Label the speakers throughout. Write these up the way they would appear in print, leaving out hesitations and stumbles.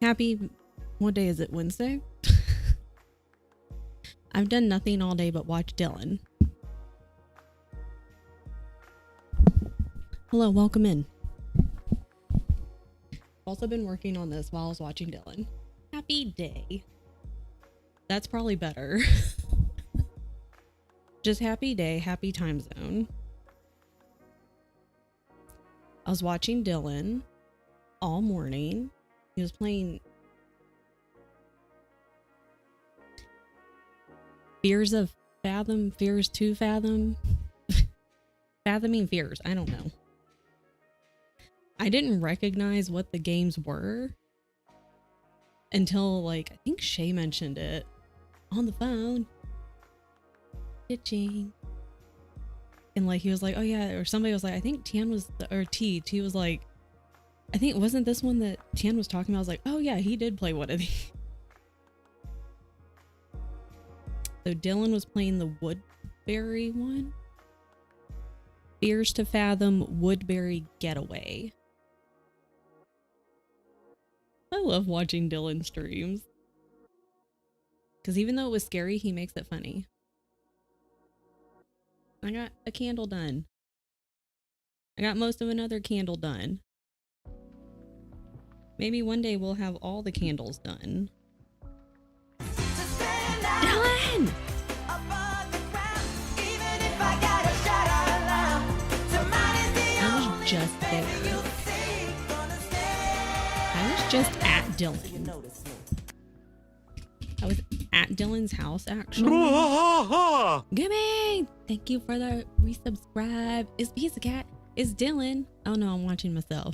Speaker 1: Happy, what day is it? Wednesday? I've done nothing all day but watch Dylan. Hello, welcome in. Also been working on this while I was watching Dylan. Happy day. That's probably better. Just happy day, happy time zone. I was watching Dylan all morning. He was playing Fears of Fathom, Fears to Fathom. Fathoming Fears, I don't know. I didn't recognize what the games were until, like, I think Shay mentioned it on the phone. Pitching. And, like, he was like, oh yeah, or somebody was like, I think Tian was, or T was like, I think, wasn't this one that Tian was talking about? I was like, oh yeah, he did play one of these. So Dylan was playing the Woodbury one. Fears to Fathom Woodbury Getaway. I love watching Dylan streams. Because even though it was scary, he makes it funny. I got a candle done. I got most of another candle done. Maybe one day we'll have all the candles done. Dylan! I was just there. I was just at Dylan. I was at Dylan's house, actually. Gimme! Thank you for the resubscribe. It's Pizza Cat. It's Dylan. Oh no, I'm watching myself.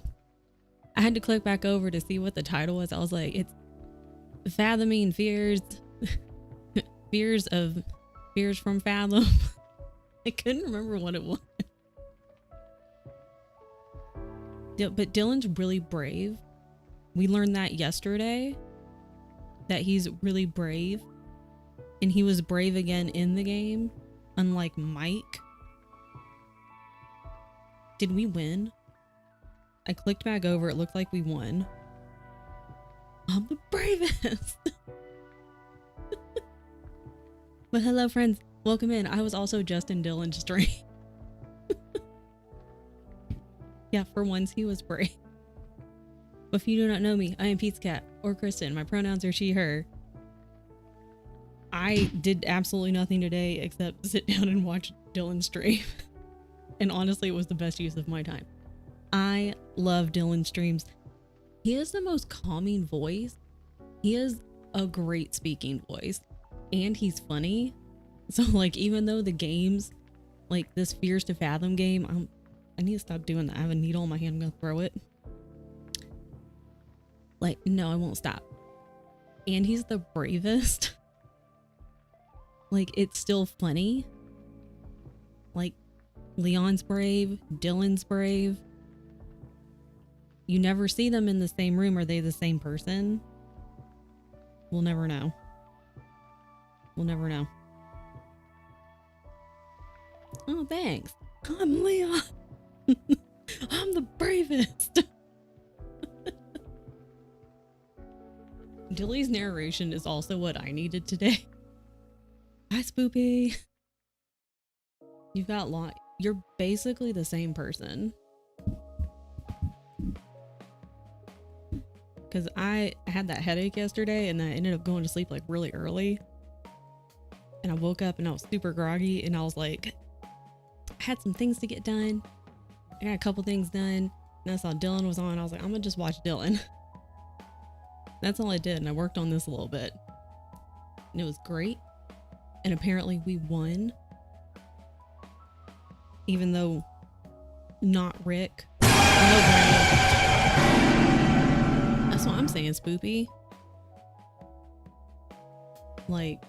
Speaker 1: I had to click back over to see what the title was. I was like, it's Fathoming Fears. Fears from Fathom. I couldn't remember what it was. But Dylan's really brave. We learned that yesterday. That he's really brave. And he was brave again in the game. Unlike Mike. Did we win? I clicked back over. It looked like we won. I'm the bravest. But hello, friends. Welcome in. I was also just in Dylan's stream. Yeah, for once he was brave. But if you do not know me, I am Pizza Cat or Kristen. My pronouns are she, her. I did absolutely nothing today except sit down and watch Dylan's stream. And honestly, it was the best use of my time. I love Dylan's streams. He has the most calming voice. He has a great speaking voice. And he's funny. So, like, even though the games, like this Fears to Fathom game, I need to stop doing that. I have a needle in my hand. I'm going to throw it. Like, no, I won't stop. And he's the bravest. Like, it's still funny. Like, Leon's brave. Dylan's brave. You never see them in the same room. Are they the same person? We'll never know. We'll never know. Oh, thanks. I'm Leon. I'm the bravest. Dilly's narration is also what I needed today. Hi, Spoopy. You've got you're basically the same person. Because I had that headache yesterday and I ended up going to sleep like really early. And I woke up and I was super groggy and I was like, I had some things to get done. I got a couple things done. And I saw Dylan was on. I was like, I'm going to just watch Dylan. That's all I did. And I worked on this a little bit. And it was great. And apparently we won. Even though not Rick. That's what I'm saying, Spoopy. Like,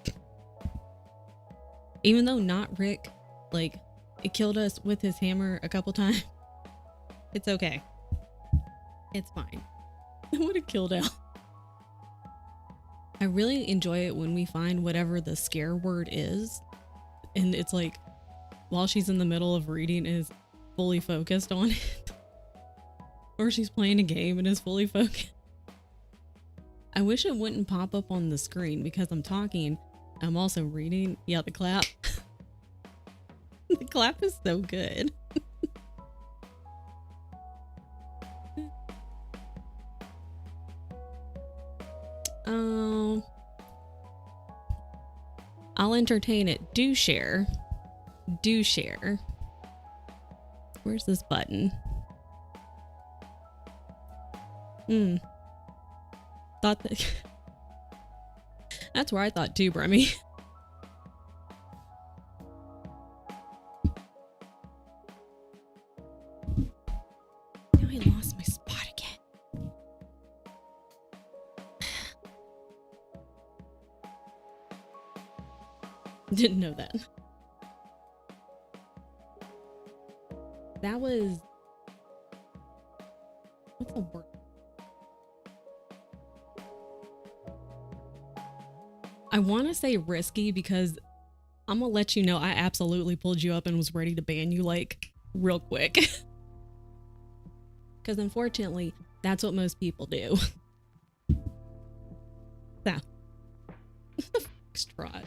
Speaker 1: even though not Rick, like, it killed us with his hammer a couple times. It's okay. It's fine. It would have killed Al. I really enjoy it when we find whatever the scare word is. And it's like, while she's in the middle of reading, is fully focused on it. Or she's playing a game and is fully focused. I wish it wouldn't pop up on the screen because I'm talking. I'm also reading. Yeah, the clap. The clap is so good. I'll entertain it. Do share. Do share. Where's this button? Thought that. That's where I thought too, Bremy. Now I lost my spot again. Didn't know that. That was. What's the word? I want to say risky because I'm gonna let you know I absolutely pulled you up and was ready to ban you like real quick. Because unfortunately, that's what most people do. So, foxtrot.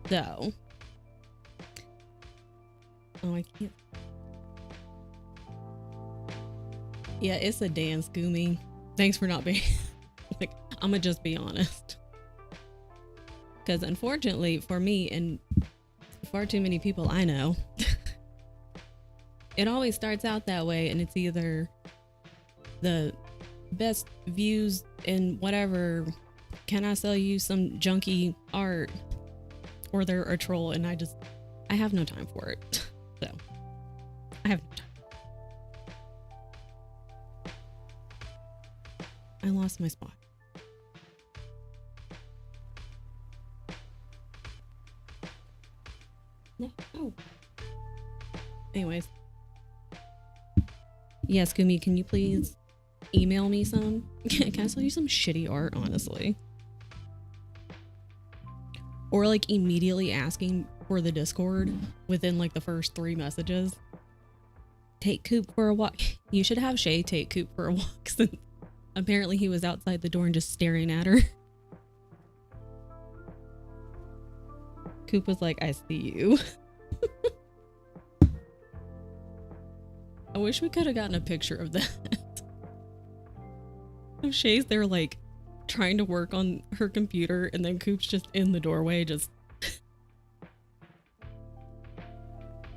Speaker 1: So, oh, I can't. Yeah, it's a dance, Goomy. Thanks for not being like, I'm gonna just be honest. Because unfortunately for me and far too many people I know, it always starts out that way, and it's either the best views in whatever, can I sell you some junky art, or they're a troll, and I have no time for it. So I have no time. I lost my spot. No. Oh. Anyways. Yes, Gumi, can you please email me some? Can I sell you some shitty art, honestly? Or like immediately asking for the Discord within like the first 3 messages. Take Coop for a walk. You should have Shay take Coop for a walk since apparently he was outside the door and just staring at her. Coop was like, I see you. I wish we could have gotten a picture of that. Shay's there like trying to work on her computer, and then Coop's just in the doorway just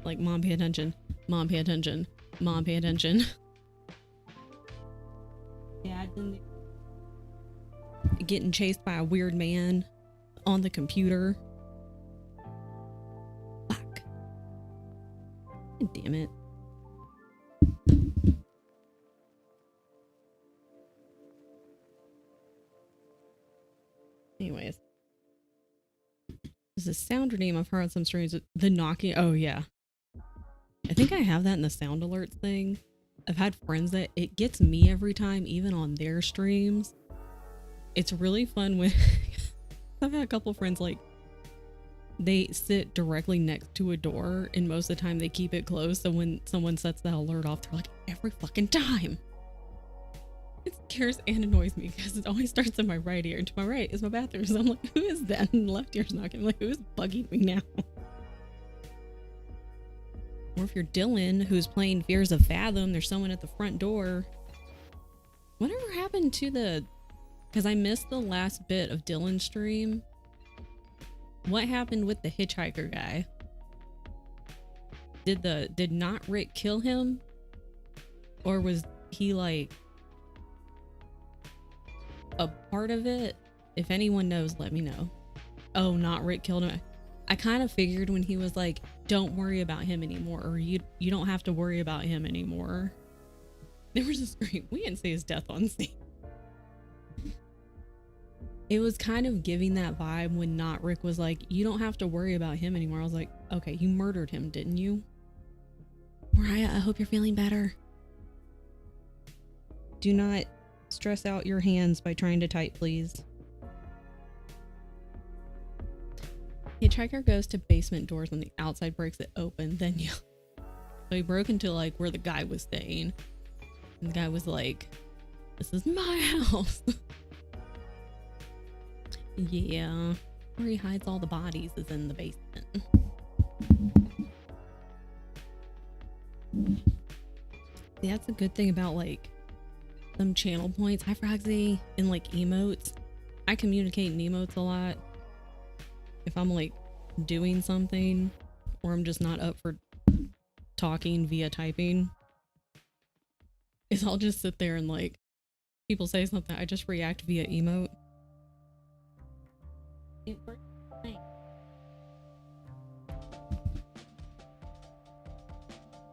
Speaker 1: like, Mom, pay attention. Mom, pay attention. Mom, pay attention. Dad in there getting chased by a weird man on the computer. Fuck. God damn it. Anyways. There's a sounder name I've heard on some streams. The knocking. Oh, yeah. I think I have that in the sound alerts thing. I've had friends that it gets me every time, even on their streams. It's really fun when I've had a couple friends like they sit directly next to a door, and most of the time they keep it closed. So when someone sets that alert off, they're like, every fucking time. It scares and annoys me because it always starts in my right ear, and to my right is my bathroom. So I'm like, who is that? And the left ear's knocking. I'm like, who is bugging me now? Or if you're Dylan, who's playing Fears of Fathom, there's someone at the front door. Whatever happened to the... Because I missed the last bit of Dylan's stream. What happened with the hitchhiker guy? Did not Rick kill him? Or was he like a part of it? If anyone knows, let me know. Oh, not Rick killed him. I kind of figured when he was like, don't worry about him anymore, or you don't have to worry about him anymore. There was a scream. We didn't see his death on scene. It was kind of giving that vibe when Not Rick was like, you don't have to worry about him anymore. I was like, okay, you murdered him, didn't you? Mariah, I hope you're feeling better. Do not stress out your hands by trying to type, please. Hitchhiker goes to basement doors on the outside, breaks it open, then so he broke into like where the guy was staying, And the guy was like, "This is my house." Yeah, where he hides all the bodies is in the basement. See, that's a good thing about like some channel points. Hi Frogsy. And like emotes. I communicate in emotes a lot. If I'm like doing something or I'm just not up for talking via typing, is I'll just sit there and like people say something, I just react via emote. It works.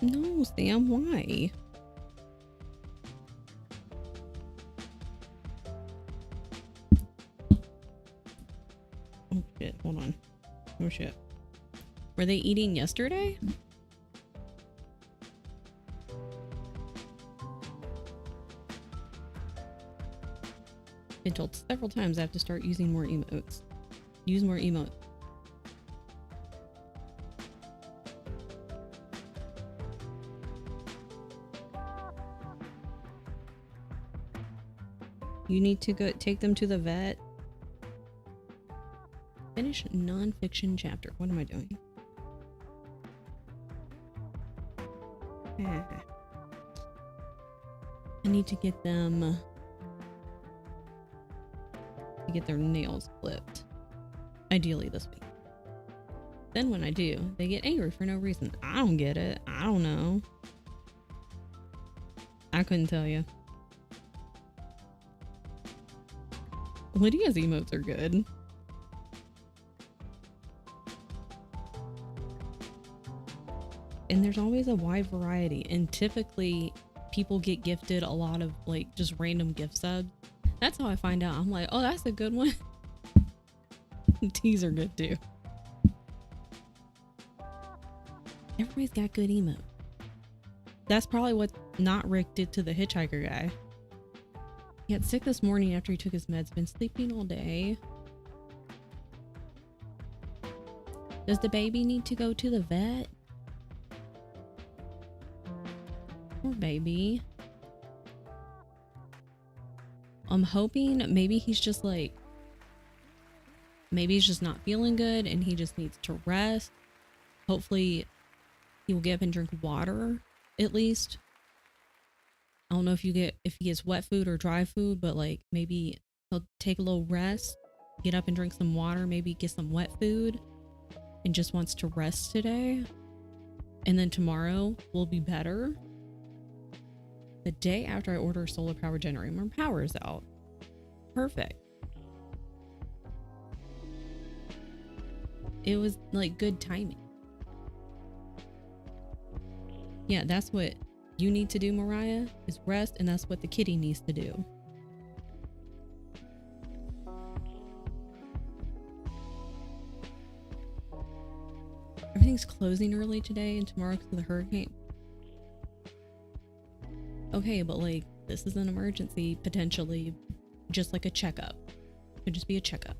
Speaker 1: No, Sam, why? Oh shit, hold on. Oh shit. Were they eating yesterday? Been told several times I have to start using more emotes. Use more emotes. You need to go take them to the vet. Finish non-fiction chapter. What am I doing? I need to get them to get their nails clipped. Ideally this week. Then when I do, they get angry for no reason. I don't get it. I don't know. I couldn't tell you. Lydia's emotes are good. And there's always a wide variety. And typically people get gifted a lot of like just random gift subs. That's how I find out. I'm like, oh, that's a good one. Teas are good too. Everybody's got good emotes. That's probably what not Rick did to the hitchhiker guy. He got sick this morning after he took his meds. Been sleeping all day. Does the baby need to go to the vet? Poor baby. I'm hoping maybe he's just like, maybe he's just not feeling good and he just needs to rest. Hopefully he will get up and drink water at least. I don't know if he gets wet food or dry food, but like maybe he'll take a little rest, get up and drink some water, maybe get some wet food, and just wants to rest today. And then tomorrow will be better. The day after I order a solar power generator, my power is out. Perfect. It was like good timing. Yeah, that's what you need to do, Mariah, is rest, and that's what the kitty needs to do. Everything's closing early today and tomorrow because of the hurricane. Okay, but like this is an emergency, potentially just like a checkup. Could just be a checkup.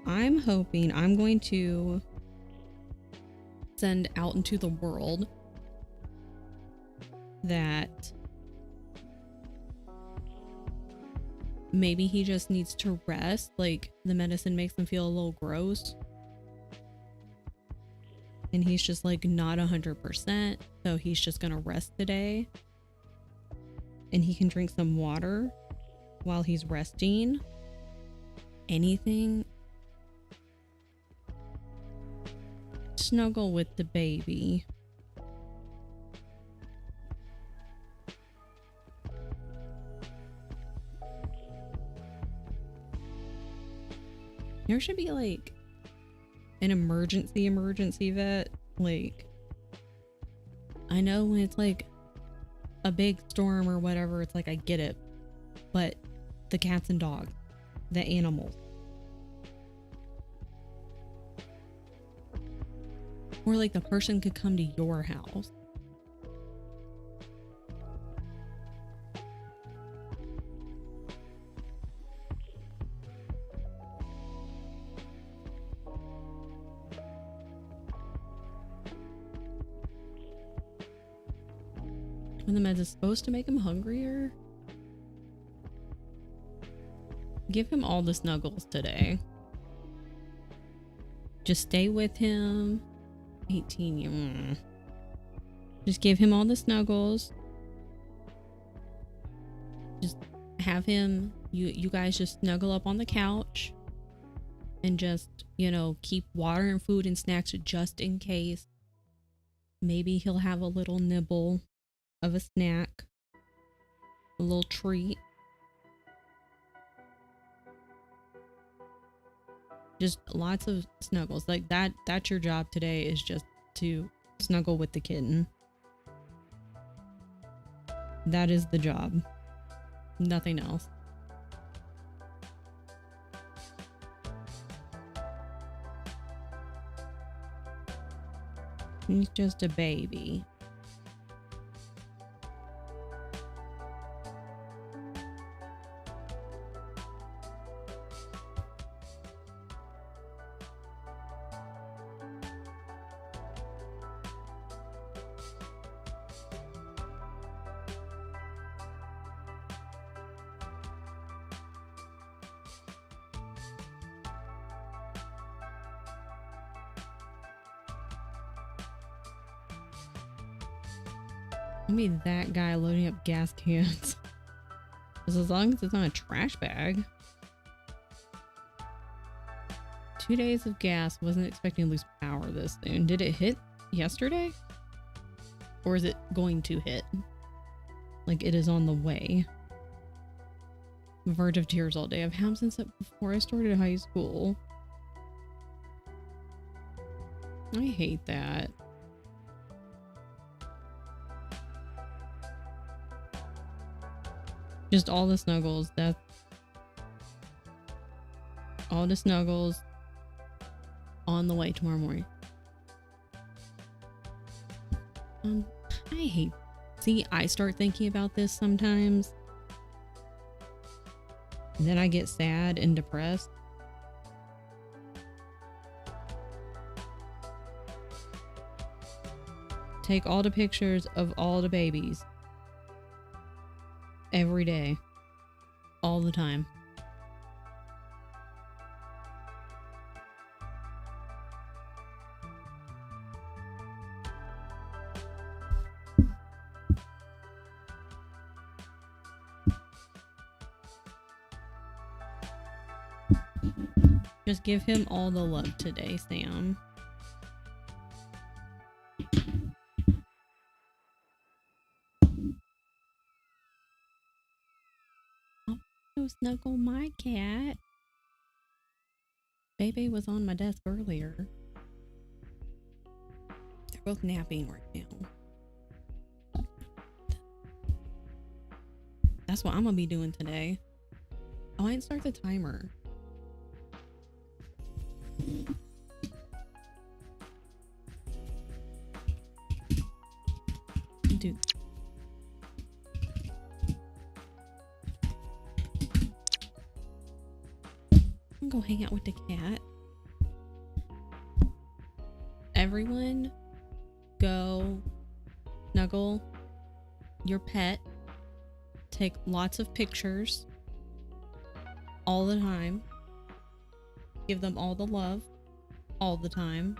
Speaker 1: I'm hoping I'm going to send out into the world that maybe he just needs to rest. Like the medicine makes him feel a little gross. And he's just like not 100%. So he's just gonna rest today. And he can drink some water while he's resting. Anything. Snuggle with the baby. There should be like an emergency vet. Like, I know when it's like a big storm or whatever, it's like I get it, but the cats and dogs, the animals, or like the person could come to your house. When the meds is supposed to make him hungrier. Give him all the snuggles today. Just stay with him. 18. Just give him all the snuggles. Just have him, you guys just snuggle up on the couch and just, you know, keep water and food and snacks just in case. Maybe he'll have a little nibble of a snack, a little treat. Just lots of snuggles. Like that's your job today, is just to snuggle with the kitten. That is the job. Nothing else. He's just a baby. I mean, that guy loading up gas cans. Just as long as it's not a trash bag. 2 days of gas. Wasn't expecting to lose power this soon. Did it hit yesterday? Or is it going to hit? Like, it is on the way. Verge of tears all day. I've had them since before I started high school. I hate that. Just all the snuggles. That's all the snuggles on the way tomorrow morning. I hate. See, I start thinking about this sometimes. And then I get sad and depressed. Take all the pictures of all the babies. Every day. All the time. Just give him all the love today, Sam. I'll snuggle my cat. Bebe was on my desk earlier. They're both napping right now. That's what I'm gonna be doing today. Oh, I didn't start the timer. Dude. I'm gonna go hang out with the cat. Everyone go snuggle your pet. Take lots of pictures all the time. Give them all the love all the time.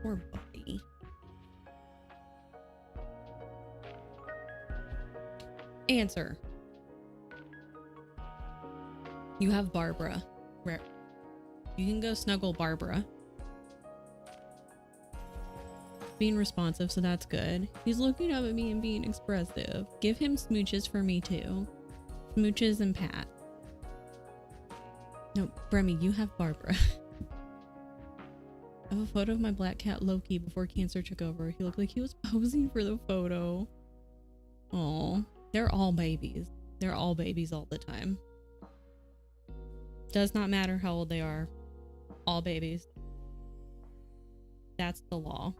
Speaker 1: Poor buddy. Answer. You have Barbara. Where? You can go snuggle Barbara. Being responsive, so that's good. He's looking up at me and being expressive. Give him smooches for me too. Smooches and pat. No, Bremy, you have Barbara. I have a photo of my black cat Loki before cancer took over. He looked like he was posing for the photo. Oh, they're all babies. They're all babies all the time. Does not matter how old they are. All babies. That's the law.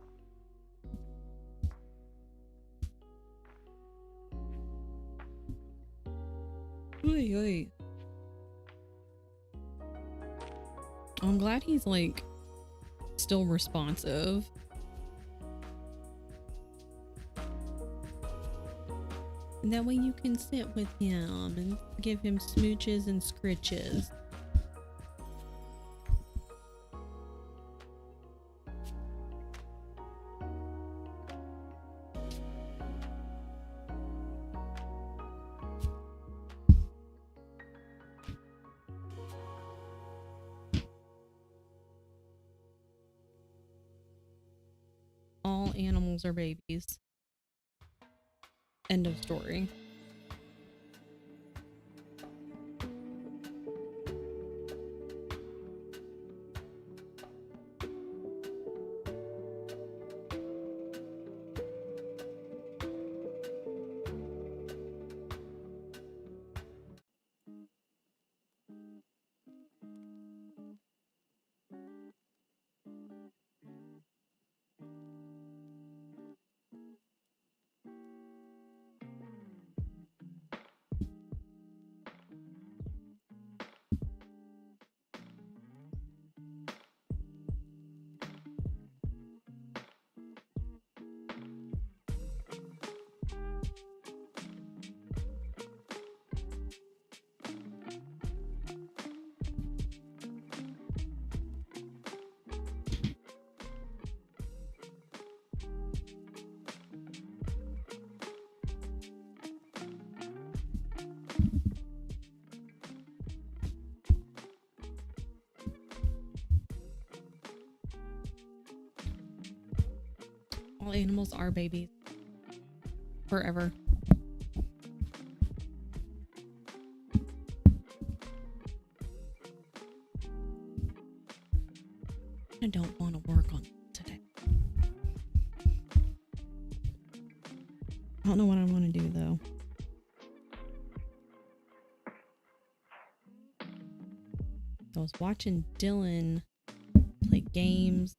Speaker 1: Oy, oy. I'm glad he's like still responsive. And that way you can sit with him and give him smooches and scritches. All animals are babies. End of story. All animals are babies. Forever. I don't want to work on it today. I don't know what I want to do though. I was watching Dylan play games.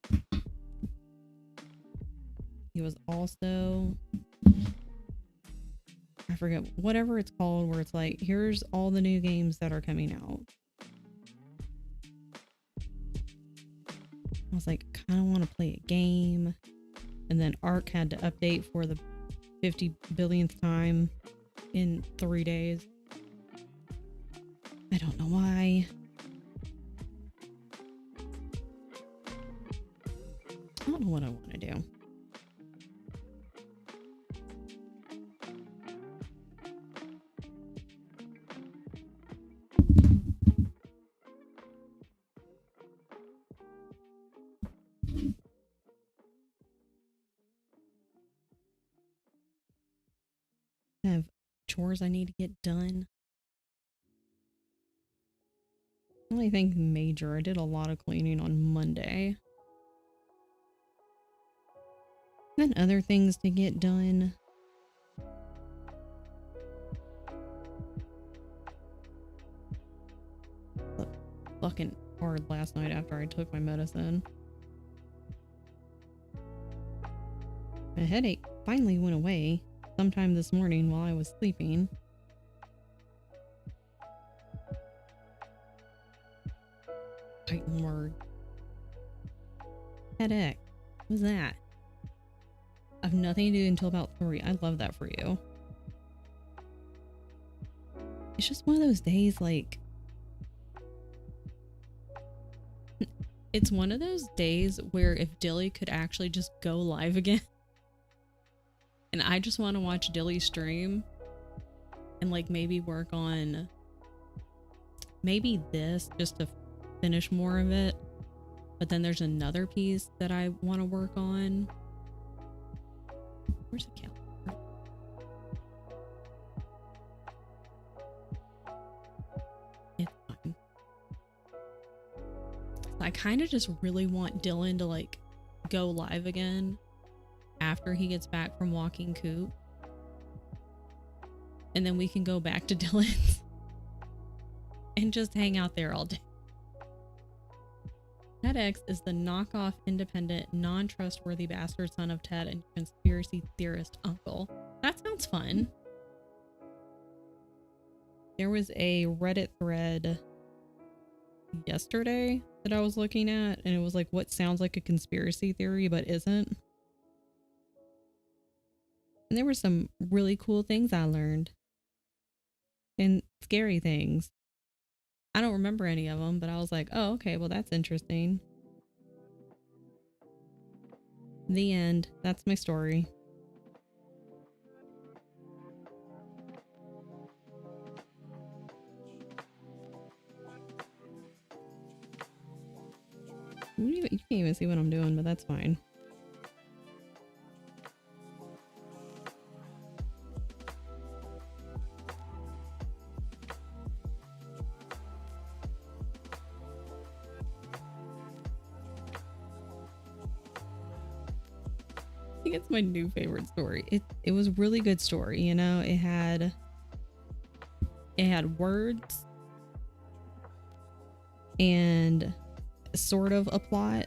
Speaker 1: He was also, I forget whatever it's called, where it's like, here's all the new games that are coming out. I was like, kind of want to play a game. And then Ark had to update for the 50 billionth time in 3 days. I don't know why. I don't know what I want to do. I have chores I need to get done. Only thing major, I did a lot of cleaning on Monday. Then other things to get done. But fucking hard last night after I took my medicine. My headache finally went away sometime this morning while I was sleeping. Titan word. Headache. What was that? I have nothing to do until about 3. I love that for you. It's just one of those days, like, it's one of those days where if Dilly could actually just go live again and I just want to watch Dilly stream and like maybe work on maybe this just to finish more of it, but then there's another piece that I want to work on. Where's the calendar? It's fine. I kind of just really want Dylan to like go live again after he gets back from walking Coop, and then we can go back to Dylan's and just hang out there all day. Ted X is the knockoff, independent, non-trustworthy bastard son of Ted and conspiracy theorist uncle. That sounds fun. There was a Reddit thread yesterday that I was looking at, and it was like what sounds like a conspiracy theory but isn't. And there were some really cool things I learned and scary things. I don't remember any of them, but I was like, oh, okay, well, that's interesting. The end. That's my story. You can't even see what I'm doing, but that's fine. I think it's my new favorite story. It was a really good story, you know. It had words and sort of a plot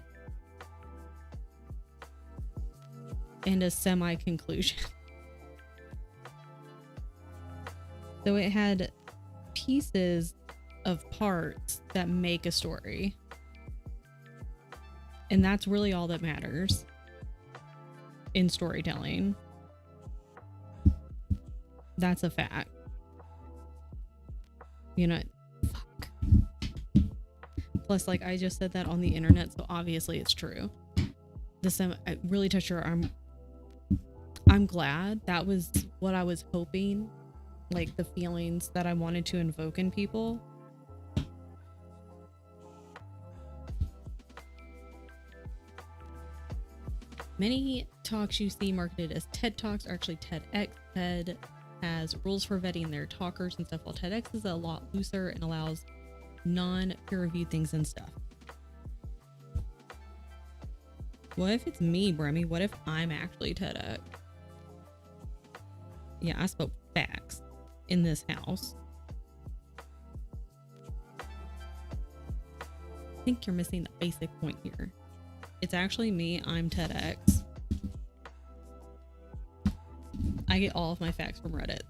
Speaker 1: and a semi-conclusion. So it had pieces of parts that make a story. And that's really all that matters in storytelling. That's a fact. You know, fuck. Plus, like, I just said that on the internet, so obviously it's true. It really touched your arm. I'm glad. That was what I was hoping, like the feelings that I wanted to invoke in people. Many talks you see marketed as TED Talks are actually TEDx. TED has rules for vetting their talkers and stuff, while TEDx is a lot looser and allows non-peer-reviewed things and stuff. What if it's me, Bremy? What if I'm actually TEDx? Yeah, I spoke facts in this house. I think you're missing the basic point here. It's actually me. I'm TEDx. I get all of my facts from Reddit.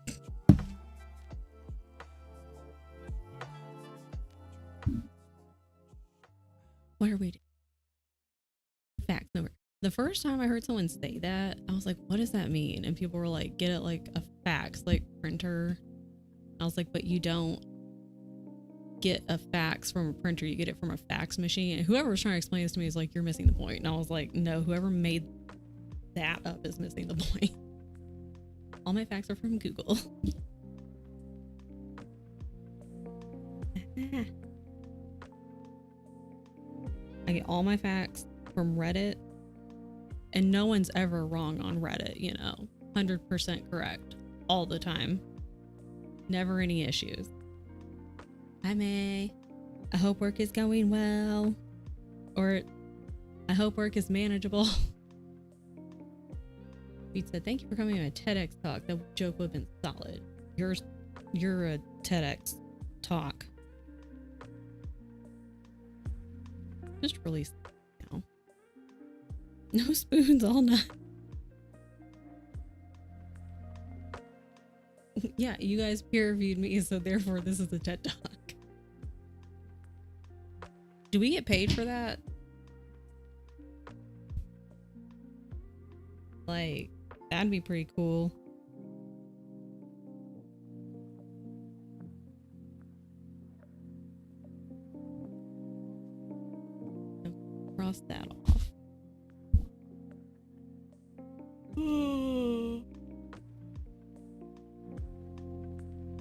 Speaker 1: What are we doing? Facts number. The first time I heard someone say that, I was like, what does that mean? And people were like, get it like a fax, like printer. I was like, but you don't get a fax from a printer, you get it from a fax machine. And whoever was trying to explain this to me is like, you're missing the point. And I was like, no, whoever made that up is missing the point. All my facts are from Google. I get all my facts from Reddit, and no one's ever wrong on Reddit, you know, 100% correct all the time. Never any issues. Hi, May. I hope work is going well. Or I hope work is manageable. Pete said, thank you for coming to my TEDx talk. That joke would have been solid. You're a TEDx talk. Just release it now. No spoons all night. Yeah, you guys peer reviewed me, so therefore this is a TED talk. Do we get paid for that? Like, that'd be pretty cool. Cross that off.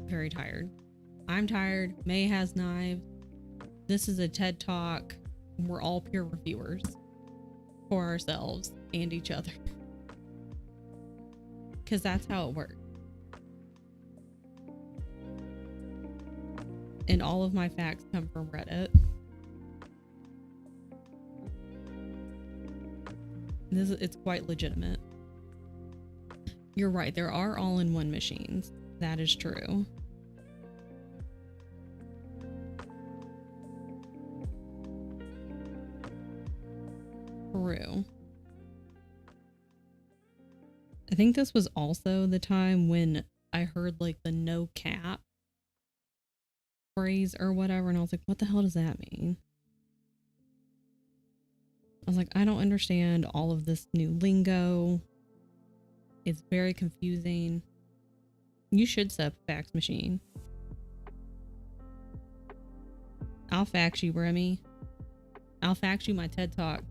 Speaker 1: Very tired. I'm tired. May has knives. This is a TED talk. We're all peer reviewers for ourselves and each other. Because that's how it works. And all of my facts come from Reddit. It's quite legitimate. You're right. There are all-in-one machines. That is true. True. I think this was also the time when I heard like the no cap phrase or whatever. And I was like, what the hell does that mean? I was like, I don't understand all of this new lingo. It's very confusing. You should set up a fax machine. I'll fax you, Remy. I'll fax you my TED Talk.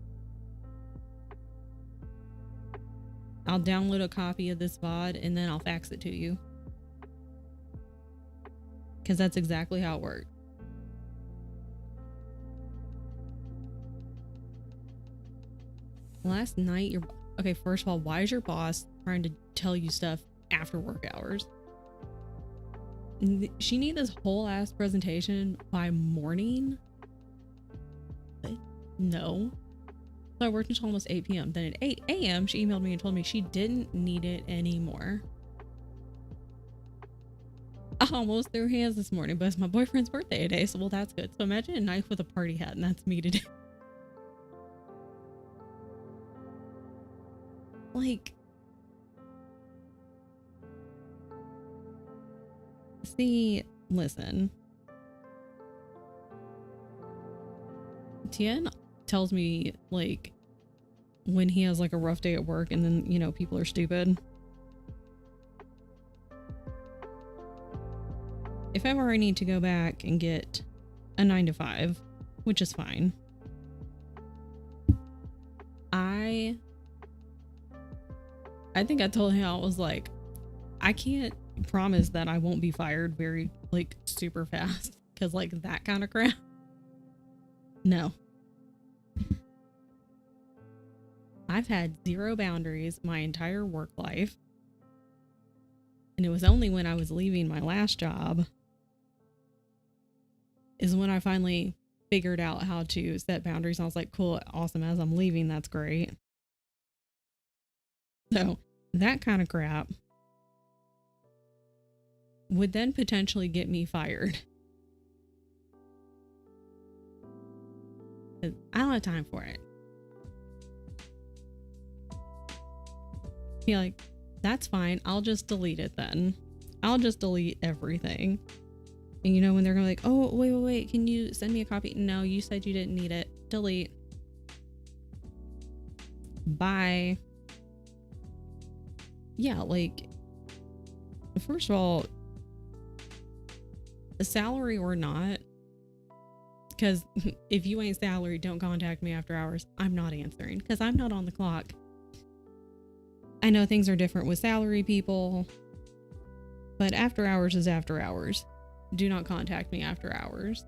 Speaker 1: I'll download a copy of this VOD and then I'll fax it to you. Because that's exactly how it works. Last night, okay, first of all, why is your boss trying to tell you stuff after work hours? She needed this whole ass presentation by morning? No. So I worked until almost 8 p.m. Then at 8 a.m. she emailed me and told me she didn't need it anymore. I almost threw hands this morning, but it's my boyfriend's birthday today, so well, that's good. So imagine a knife with a party hat, and that's me today. Like, see, listen. Tien tells me, like, when he has like a rough day at work and then, you know, people are stupid. If ever I need to go back and get a 9 to 5, which is fine, I think I told him, I was like, I can't promise that I won't be fired very, like, super fast, because like that kind of crap, no. I've had zero boundaries my entire work life, and it was only when I was leaving my last job is when I finally figured out how to set boundaries. And I was like, cool, awesome, as I'm leaving, that's great. So that kind of crap would then potentially get me fired. I don't have time for it. Be like, that's fine, I'll just delete it then. I'll just delete everything. And you know, when they're gonna be like, oh, wait, can you send me a copy? No, you said you didn't need it. Delete. Bye. Yeah, like, first of all, a salary or not, because if you ain't salary, don't contact me after hours. I'm not answering because I'm not on the clock. I know things are different with salary people, but after hours is after hours. Do not contact me after hours.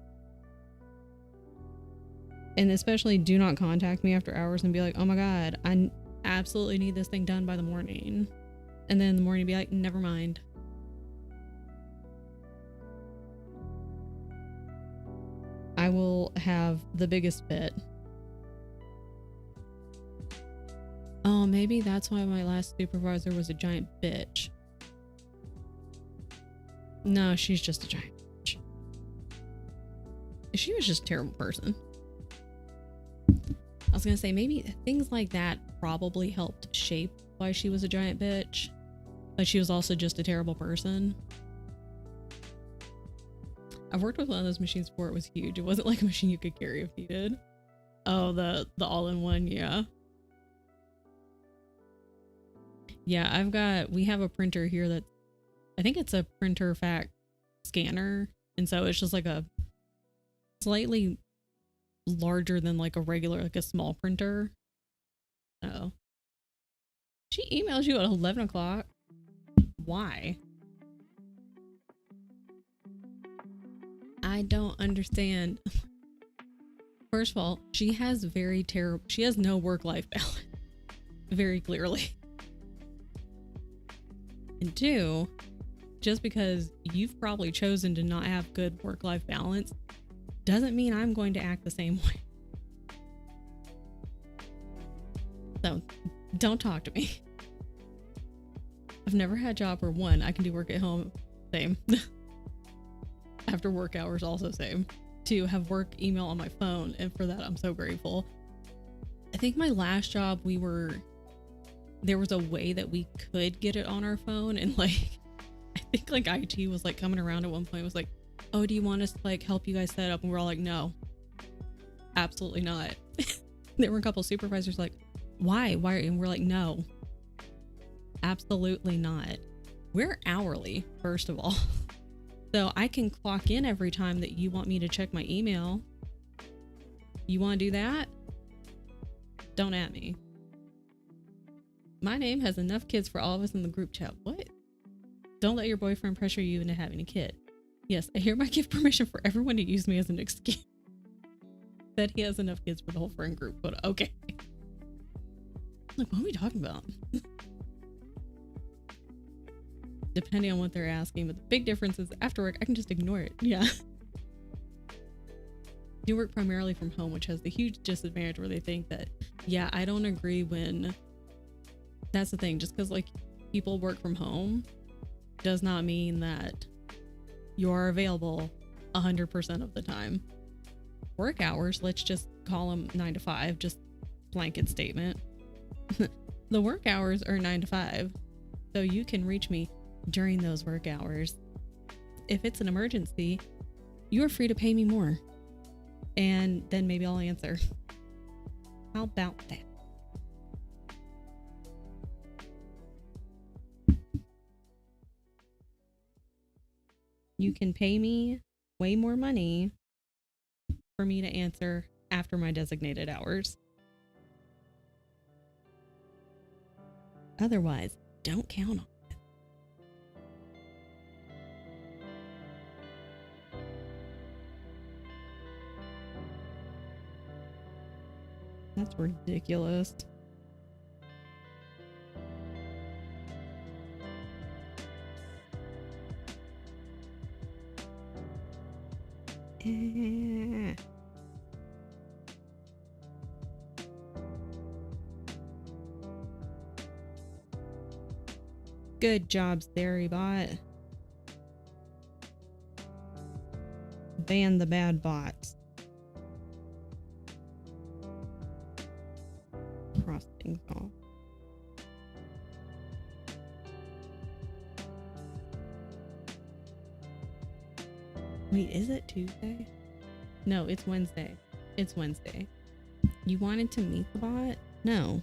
Speaker 1: And especially do not contact me after hours and be like, oh my God, I absolutely need this thing done by the morning. And then in the morning be like, never mind. I will have the biggest fit. Oh, maybe that's why my last supervisor was a giant bitch. No, she's just a giant bitch. She was just a terrible person. I was gonna say, maybe things like that probably helped shape why she was a giant bitch. But she was also just a terrible person. I've worked with one of those machines before. It was huge. It wasn't like a machine you could carry if needed. Oh, the all-in-one, yeah. Yeah, we have a printer here that, I think it's a printer fax scanner. And so it's just like a slightly larger than like a regular, like a small printer. Oh. She emails you at 11 o'clock. Why? I don't understand. First of all, she has no work-life balance. Very clearly. And two, just because you've probably chosen to not have good work-life balance doesn't mean I'm going to act the same way. So don't talk to me. I've never had a job where one, I can do work at home, same. After work hours, also same. Two, have work email on my phone, and for that I'm so grateful. I think my last job there was a way that we could get it on our phone, and like I think like IT was like coming around at one point, was like, oh, do you want us to like help you guys set up? And we're all like, no, absolutely not. There were a couple supervisors like, why? And we're like, no, absolutely not. We're hourly, first of all. So I can clock in every time that you want me to check my email. You want to do that? Don't at me. My name has enough kids for all of us in the group chat. What? Don't let your boyfriend pressure you into having a kid. Yes, I hereby give permission for everyone to use me as an excuse. That he has enough kids for the whole friend group, but okay. Like, what are we talking about? Depending on what they're asking, but the big difference is after work, I can just ignore it. Yeah. You work primarily from home, which has the huge disadvantage where they think that, yeah, I don't agree when... That's the thing, just because like people work from home does not mean that you're available 100% of the time. Work hours, let's just call them 9 to 5, just blanket statement. The work hours are 9 to 5, so you can reach me during those work hours. If it's an emergency, you are free to pay me more, and then maybe I'll answer. How about that? You can pay me way more money for me to answer after my designated hours. Otherwise, don't count on it. That's ridiculous. Good job, Theribot. Ban the bad bots. Cross things off. Wait, is it Tuesday? No, it's Wednesday. It's Wednesday. You wanted to meet the bot? No.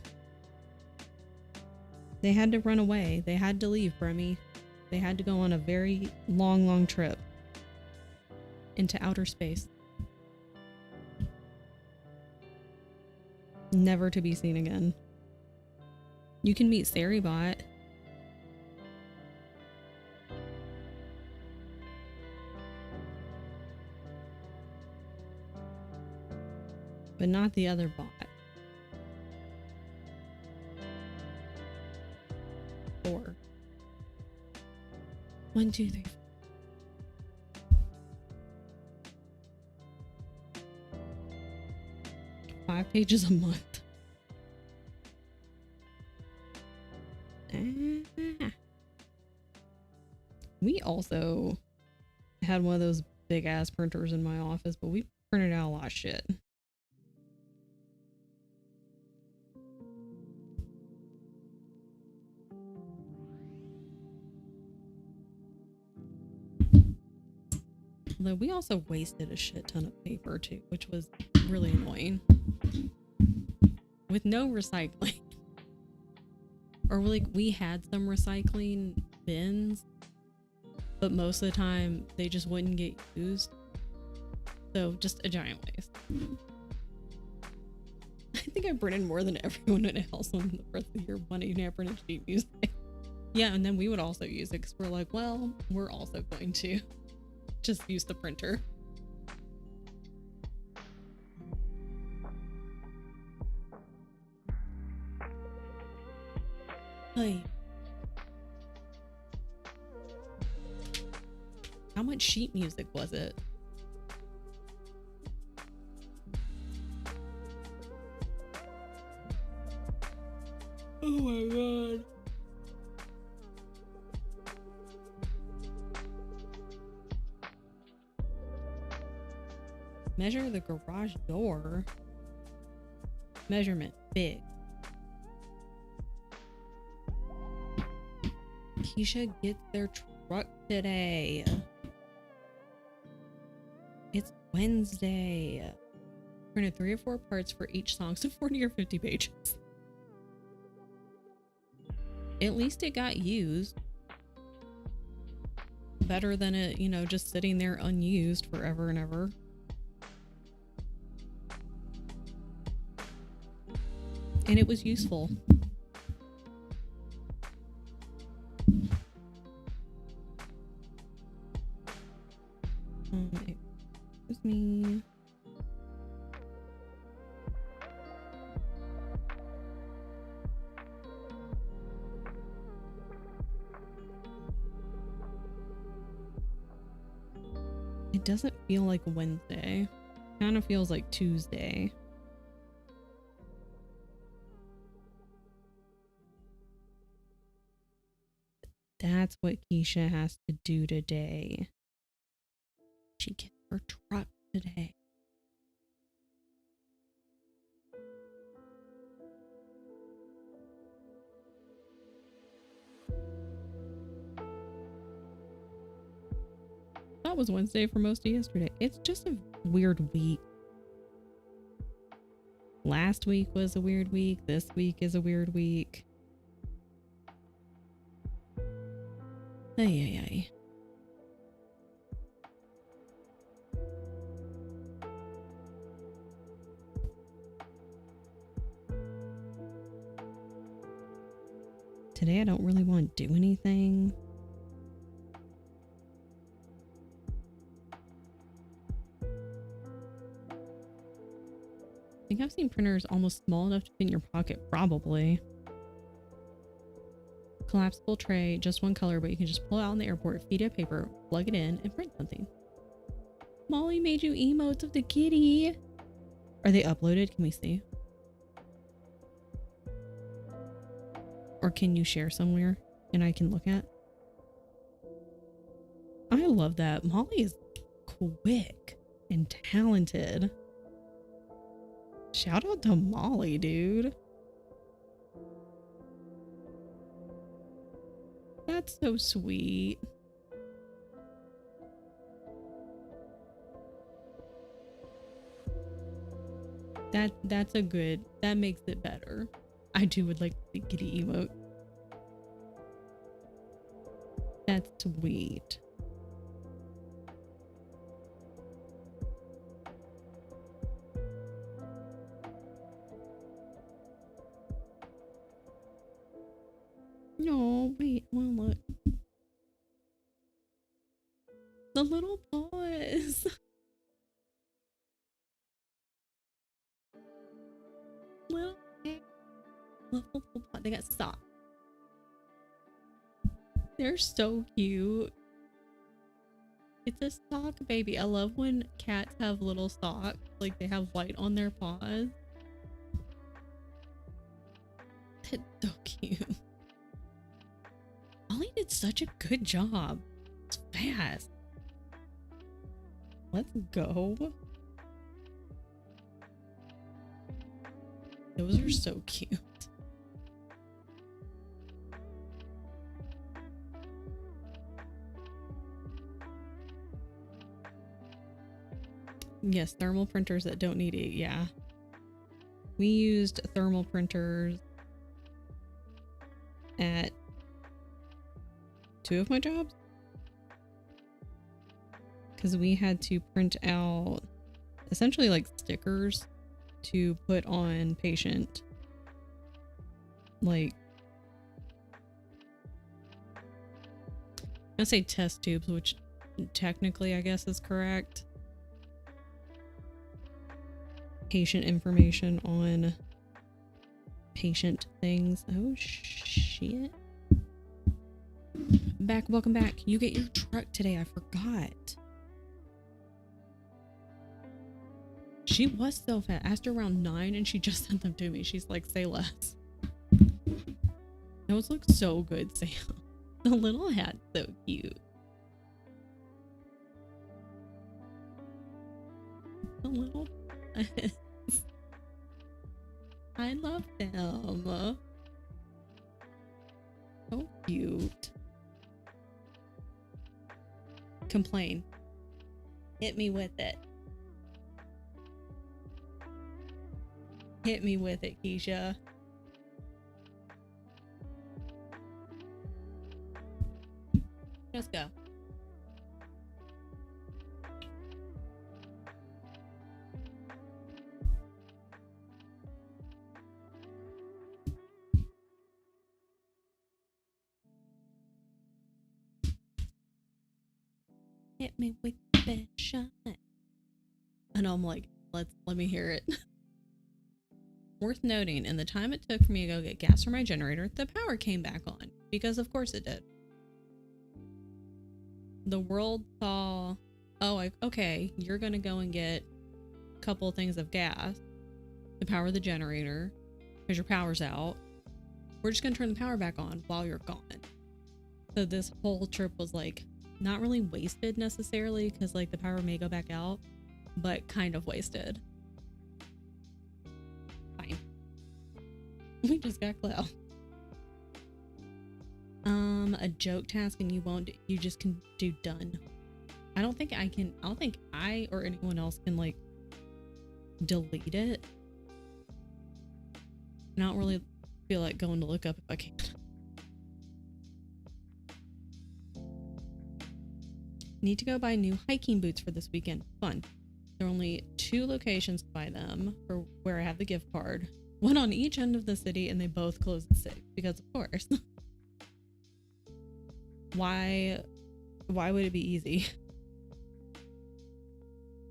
Speaker 1: They had to run away. They had to leave, Bremy. They had to go on a very long trip into outer space. Never to be seen again. You can meet Theribot. But not the other bot. 4. 1, 2, 3. Five pages a month. We also had one of those big ass printers in my office, but we printed out a lot of shit. Although we also wasted a shit ton of paper too, which was really annoying. With no recycling. Or like we had some recycling bins, but most of the time they just wouldn't get used. So just a giant waste. I think I printed more than everyone else on the rest of the year wanting to print sheet music. Yeah, and then we would also use it because we're like, well, we're also going to just use the printer. Hey. How much sheet music was it? Oh my god. Measure the garage door. Measurement big. Keisha gets their truck today. Wednesday. Printed 3 or 4 parts for each song, so 40 or 50 pages. At least it got used. Better than it, you know, just sitting there unused forever and ever. And it was useful. Excuse me. It doesn't feel like Wednesday. Kind of feels like Tuesday. That's what Keisha has to do today. She gets her truck today. That was Wednesday for most of yesterday. It's just a weird week. Last week was a weird week. This week is a weird week. Ay, ay, ay. Today I don't really want to do anything. I think I've seen printers almost small enough to fit in your pocket, probably. Collapsible tray, just one color, but you can just pull it out in the airport, feed it paper, plug it in, and print something. Molly made you emotes of the kitty. Are they uploaded? Can we see? Or can you share somewhere and I can look at? I love that. Molly is quick and talented. Shout out to Molly, dude. That's so sweet. That's a good, that makes it better. I would like the kitty emote. That's sweet. No, wait, well, look. The little paws. Little paw. They got socks. They're so cute. It's a sock baby. I love when cats have little socks. Like they have white on their paws. That's so cute. Ollie did such a good job. It's fast. Let's go. Those are so cute. Yes, thermal printers that don't need it. Yeah. We used thermal printers at 2 of my jobs because we had to print out essentially like stickers to put on patient, like, I say test tubes, which technically I guess is correct. Patient information on patient things. Oh shit. Welcome back. You get your truck today. I forgot. She was so fat. Asked her around 9 and she just sent them to me. She's like, say less. Those look so good, Sam. The little hat's so cute. The little I love them. So cute. Complain. Hit me with it. Hit me with it, Keisha. Let's go. Hit me with that shot. And I'm like, let me hear it. Worth noting, in the time it took for me to go get gas for my generator, the power came back on. Because of course it did. The world saw, oh, okay, you're going to go and get a couple of things of gas to power the generator because your power's out. We're just going to turn the power back on while you're gone. So this whole trip was like not really wasted necessarily because like the power may go back out, but kind of wasted. Fine. We just got clout. A joke task and you just can do done. I don't think I or anyone else can like delete it. I don't really feel like going to look up if I can. Need to go buy new hiking boots for this weekend. Fun. There are only 2 locations to buy them for where I have the gift card. One on each end of the city, and they both close at 6 because of course. Why would it be easy?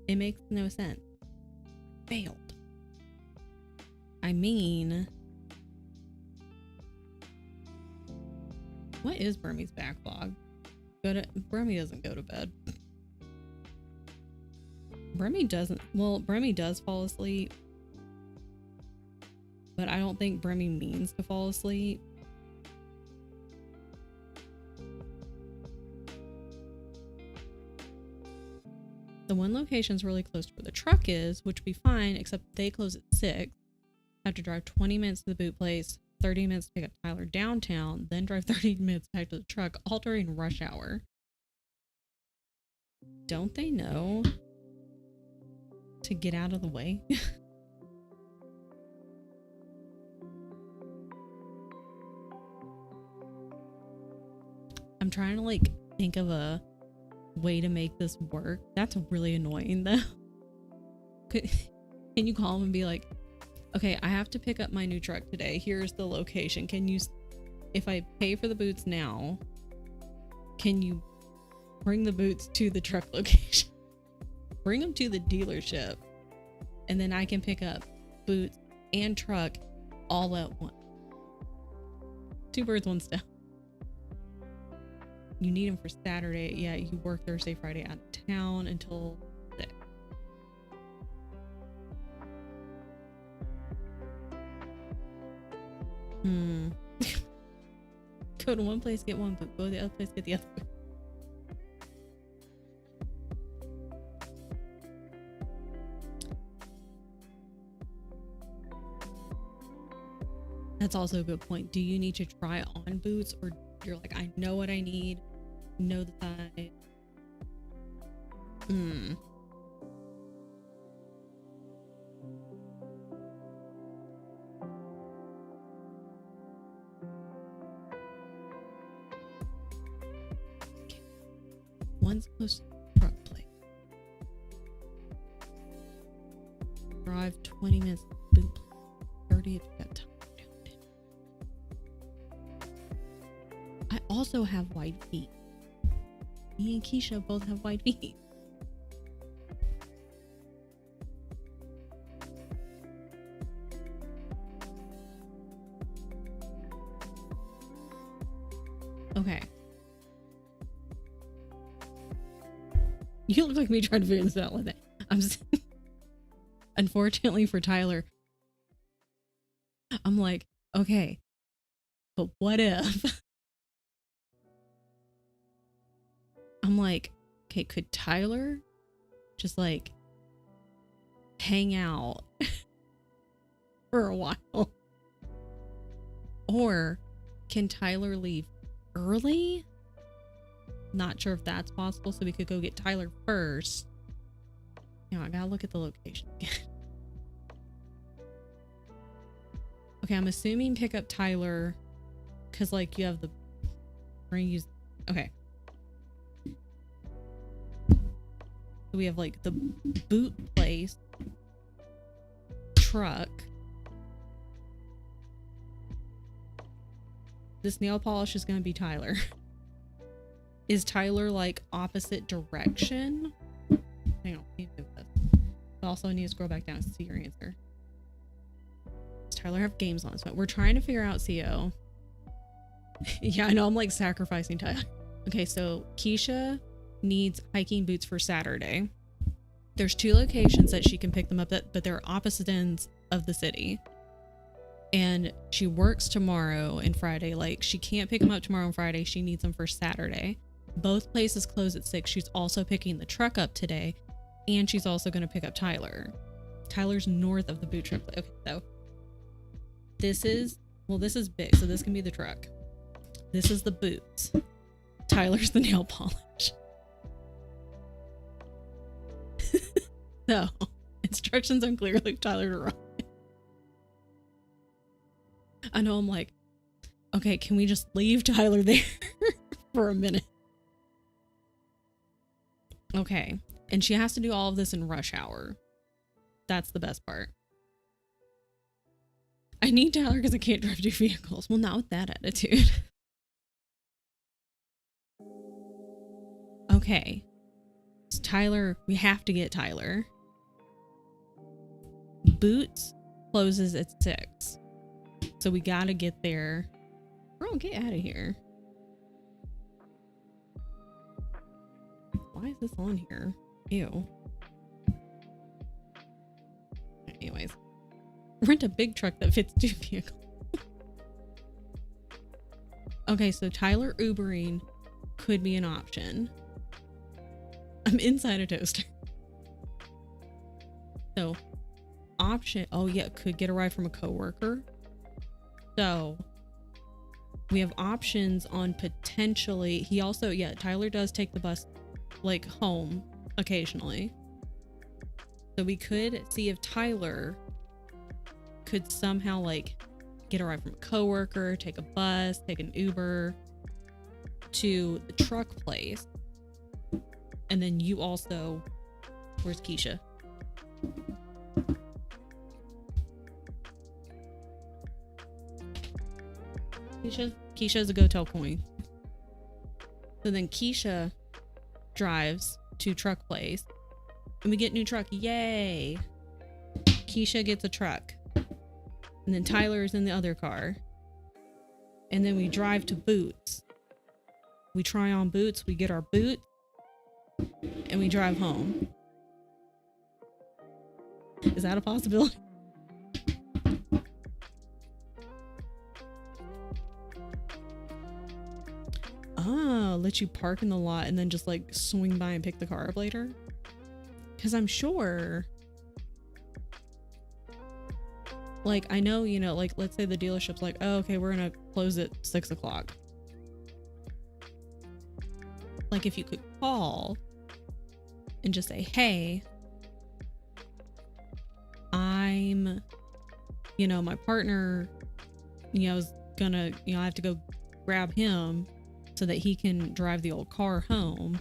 Speaker 1: It makes no sense. Failed. I mean, what is Burmese backlog? Brummy doesn't go to bed. Brummy does fall asleep, but I don't think Brummy means to fall asleep. The one location's really close to where the truck is, which would be fine, except they close at 6. I have to drive 20 minutes to the boot place, 30 minutes to pick up Tyler downtown, then drive 30 minutes back to the truck, all during rush hour. Don't they know to get out of the way? I'm trying to like think of a way to make this work. That's really annoying though. Can you call them and be like, okay, I have to pick up my new truck today. Here's the location. Can you, if I pay for the boots now, can you bring the boots to the truck location? Bring them to the dealership. And then I can pick up boots and truck all at once. 2 birds, 1 stone. You need them for Saturday. Yeah, you work Thursday, Friday out of town until 6. Go to one place, get one boot. Go to the other place, get the other boot. That's also a good point. Do you need to try on boots, or you're like, I know what I need, know the size? Okay. One's close to the truck place. Drive 20 minutes to the boot place. 30 if you got time. I also have white feet. Me and Keisha both have white feet. Okay. You look like me trying to figure this out with it. Unfortunately for Tyler, I'm like, okay, but what if? I'm like, okay, could Tyler just like hang out for a while? Or can Tyler leave early? Not sure if that's possible, so we could go get Tyler first. You know, I gotta look at the location again. Okay, I'm assuming pick up Tyler because like you have the okay. So we have like the boot place, truck. This nail polish is going to be Tyler. Is Tyler like opposite direction? Hang on, let me move this. Also, I need to scroll back down to see your answer. Does Tyler have games on his phone? We're trying to figure out CO. Yeah, I know I'm like sacrificing Tyler. Okay, so Keisha needs hiking boots for Saturday. There's 2 locations that she can pick them up at, but they're opposite ends of the city. And she works tomorrow and Friday. Like, she can't pick them up tomorrow and Friday. She needs them for Saturday. Both places close at 6. She's also picking the truck up today. And she's also going to pick up Tyler. Tyler's north of the boot trip. Okay, so this is big. So this can be the truck. This is the boots. Tyler's the nail polish. So, instructions unclear, like Tyler to run. I know, I'm like, okay, can we just leave Tyler there for a minute? Okay, and she has to do all of this in rush hour. That's the best part. I need Tyler because I can't drive 2 vehicles. Well, not with that attitude. Okay, so Tyler, we have to get Tyler. Boots closes at 6. So we gotta get there. Bro, get out of here. Why is this on here? Ew. Anyways. Rent a big truck that fits 2 vehicles. Okay, so Tyler Ubering could be an option. I'm inside a toaster. So, option. Oh yeah, could get a ride from a coworker. So we have options on potentially. He also, yeah, Tyler does take the bus like home occasionally. So we could see if Tyler could somehow like get a ride from a coworker, take a bus, take an Uber to the truck place. And then you also, where's Keisha? Keisha's a go-tell coin. So then Keisha drives to truck place and we get new truck. Yay! Keisha gets a truck. And then Tyler's in the other car. And then we drive to Boots. We try on Boots, we get our boot, and we drive home. Is that a possibility? Let you park in the lot and then just like swing by and pick the car up later? Because I'm sure, like, I know, you know, like, let's say the dealership's like, oh, okay, we're gonna close at 6 o'clock. Like, if you could call and just say, hey, I'm, you know, my partner, you know, is gonna, you know, I have to go grab him so that he can drive the old car home.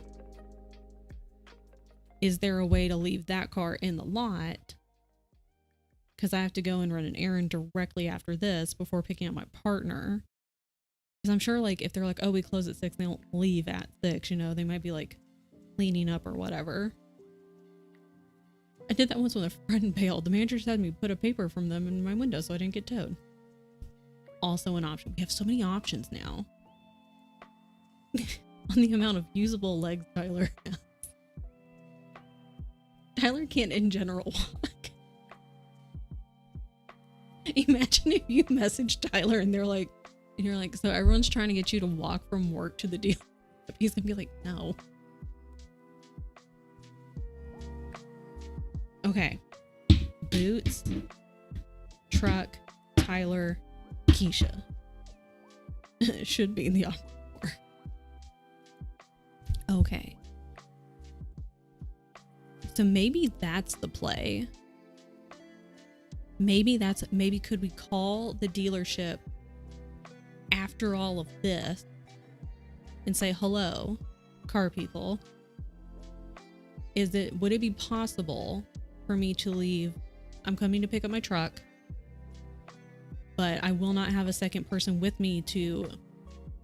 Speaker 1: Is there a way to leave that car in the lot? Because I have to go and run an errand directly after this before picking up my partner. Because I'm sure, like, if they're like, oh, we close at 6, they don't leave at 6, you know, they might be like cleaning up or whatever. I did that once when a friend bailed. The manager just had me put a paper from them in my window so I didn't get towed. Also an option. We have so many options now. On the amount of usable legs Tyler has. Tyler can't in general walk. Imagine if you message Tyler and they're like, and you're like, so everyone's trying to get you to walk from work to the deal. He's gonna be like, no. Okay. Boots, truck, Tyler, Keisha. Should be in the option. Okay. So maybe that's the play. maybe could we call the dealership after all of this and say, hello, car people, would it be possible for me to leave? I'm coming to pick up my truck, but I will not have a second person with me to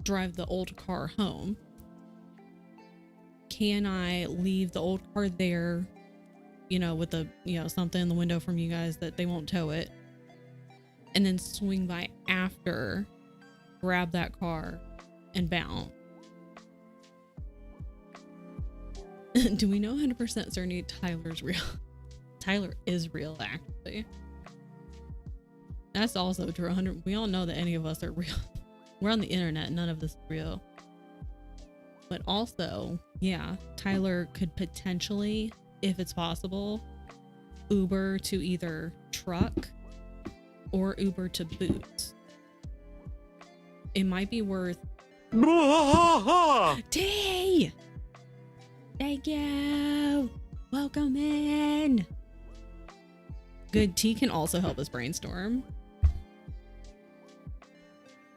Speaker 1: drive the old car home. Can I leave the old car there, with the, something in the window from you guys that they won't tow it, and then swing by after, grab that car and bounce? Do we know 100% certainty Tyler's real? Tyler is real, actually. That's also true. 100. We all know that any of us are real. We're on the internet. None of this is real. But also, yeah, Tyler could potentially, if it's possible, Uber to either truck or Uber to Boots. It might be worth. T! Thank you! Welcome in! Good. T can also help us brainstorm.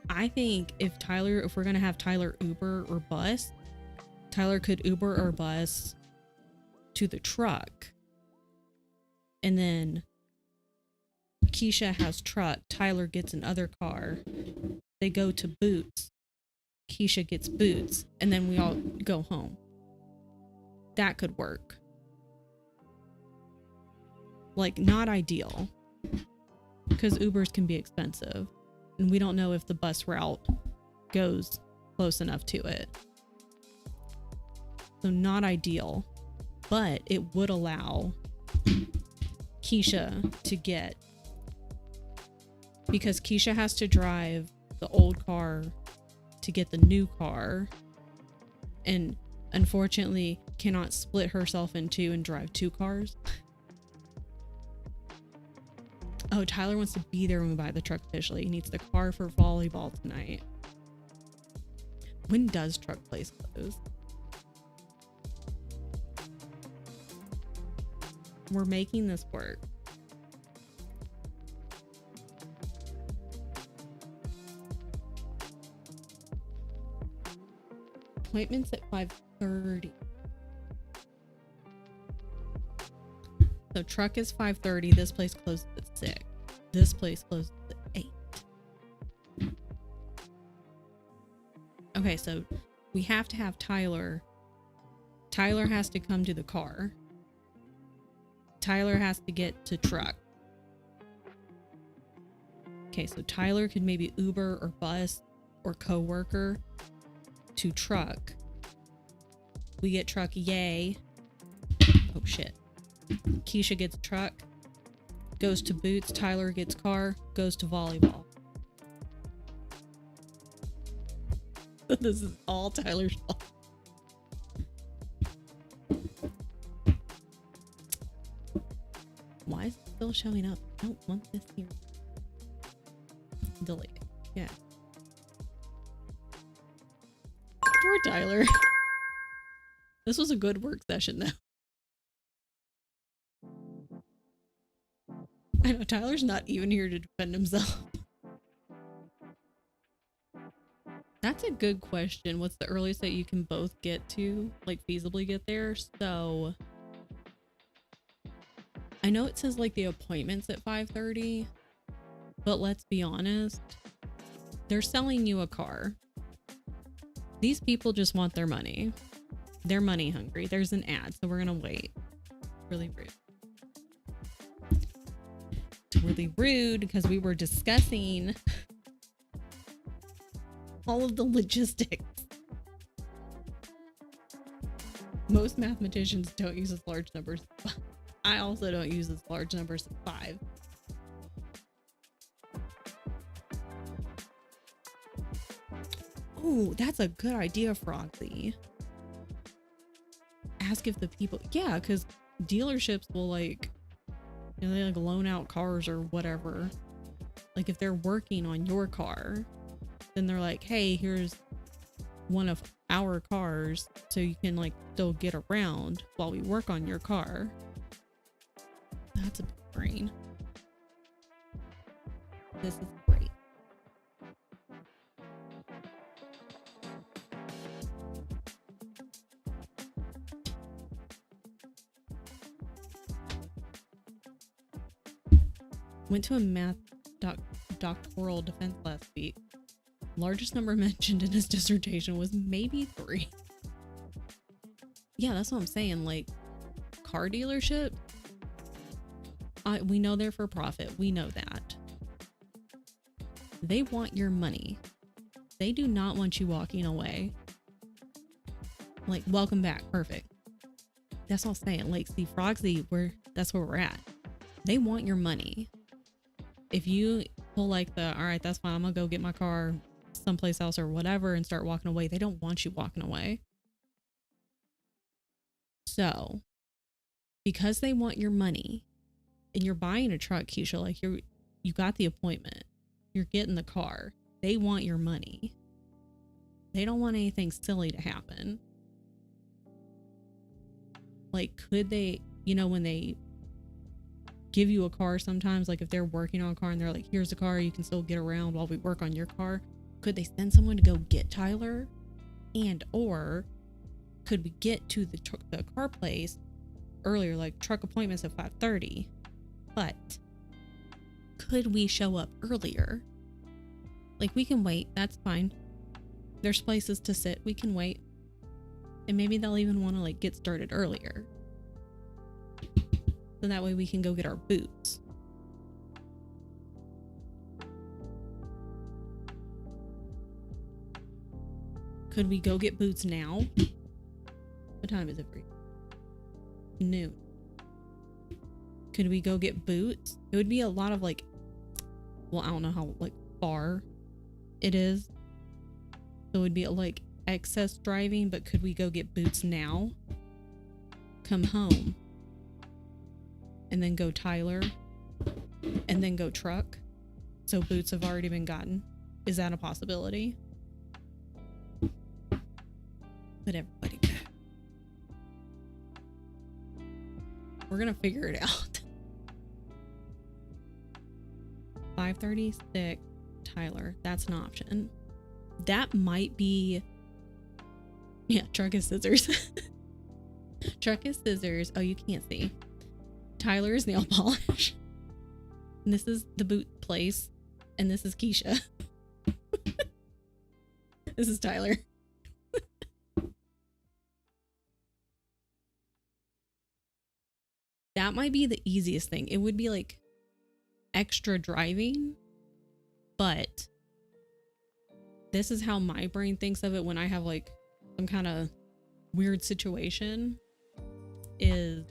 Speaker 1: I think if we're gonna have Tyler Uber or bus, Tyler could Uber or bus to the truck. And then Keisha has truck, Tyler gets another car. They go to Boots. Keisha gets Boots, and then we all go home. That could work. Like, not ideal, because Ubers can be expensive, and we don't know if the bus route goes close enough to it. So not ideal, but it would allow Keisha to get, because Keisha has to drive the old car to get the new car, and unfortunately cannot split herself in two and drive two cars. Oh, Tyler wants to be there when we buy the truck officially. He needs the car for volleyball tonight. When does truck place close? We're making this work. Appointments at 5:30. So truck is 5:30. This place closes at 6. This place closes at 8. Okay, so we have to have Tyler. Tyler has to come to the car. Tyler has to get to truck. Okay, so Tyler could maybe Uber or bus or coworker to truck. We get truck, yay. Oh shit. Keisha gets truck, goes to Boots. Tyler gets car, goes to volleyball. This is all Tyler's fault. Why is it still showing up? I don't want this here. Delete it. Yeah. Poor Tyler. This was a good work session though. I know Tyler's not even here to defend himself. That's a good question. What's the earliest that you can both get to, like, feasibly get there? So I know it says like the appointments at 5:30, but let's be honest, they're selling you a car. These people just want their money. They're money hungry. There's an ad, so we're gonna wait. Really rude. It's really rude because we were discussing all of the logistics. Most mathematicians don't use as large numbers. I also don't use as large numbers as 5. Oh, that's a good idea, Frogly. Ask if the people, yeah, because dealerships will like, you know, they like loan out cars or whatever. Like if they're working on your car, then they're like, hey, here's one of our cars so you can like still get around while we work on your car. That's a big brain. This is great. Went to a math doctoral defense last week. Largest number mentioned in his dissertation was maybe 3. Yeah, that's what I'm saying. Like, car dealership, we know they're for profit. We know that. They want your money. They do not want you walking away. Like, welcome back. Perfect. That's all I'm saying. Like, see, Frogsy, that's where we're at. They want your money. If you pull like all right, that's fine, I'm gonna go get my car someplace else or whatever and start walking away, they don't want you walking away. So, because they want your money, and you're buying a truck, Keisha, like you got the appointment, you're getting the car, they want your money. They don't want anything silly to happen. Like, could they, when they give you a car sometimes, like if they're working on a car and they're like, here's a car, you can still get around while we work on your car, could they send someone to go get Tyler? And or could we get to the car place earlier, like truck appointments at 5:30, but could we show up earlier? Like, we can wait, that's fine, there's places to sit, we can wait, and maybe they'll even want to like get started earlier. So that way we can go get our boots. Could we go get boots now? What time is it for you? Noon. Could we go get boots? It would be a lot of like, well, I don't know how like far it is. So it would be like excess driving, but could we go get boots now? Come home. And then go Tyler, and then go truck. So boots have already been gotten. Is that a possibility? Put everybody back. We're gonna figure it out. 5:36, Tyler. That's an option. That might be. Yeah, truck is scissors. Truck is scissors. Oh, you can't see. Tyler's nail polish. And this is the boot place. And this is Keisha. This is Tyler. That might be the easiest thing. It would be like extra driving, but this is how my brain thinks of it when I have like some kind of weird situation is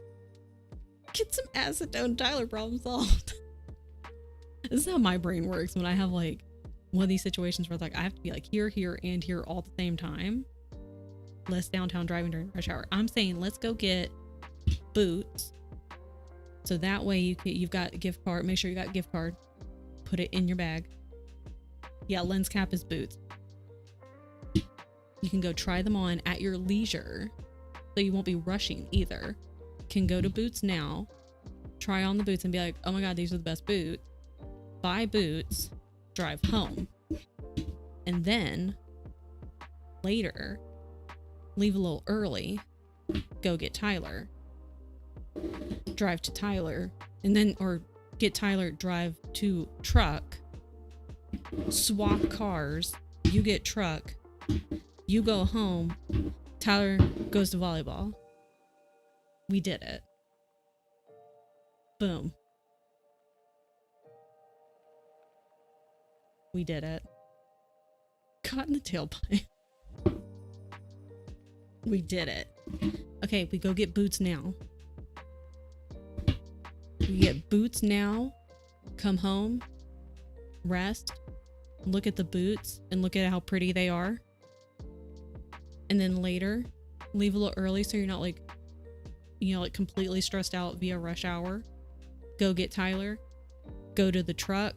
Speaker 1: get some acetone, Tyler, problem solved. This is how my brain works when I have like one of these situations where it's like I have to be like here, here, and here all at the same time. Less downtown driving during rush hour. I'm saying let's go get boots. So that way you've got a gift card. Make sure you got a gift card. Put it in your bag. Yeah, lens cap is boots. You can go try them on at your leisure. So you won't be rushing either. Can go to Boots now, try on the boots and be like, oh my god, these are the best boots. Buy boots, drive home. And then later, leave a little early, go get Tyler. Drive to Tyler, and then, or get Tyler, drive to truck, swap cars, you get truck, you go home, Tyler goes to volleyball. We did it. Boom. We did it. Caught in the tailpipe. We did it. Okay, we go get boots now. We get boots now, come home, rest, look at the boots and look at how pretty they are. And then later, leave a little early so you're not like, like completely stressed out via rush hour. Go get Tyler, go to the truck,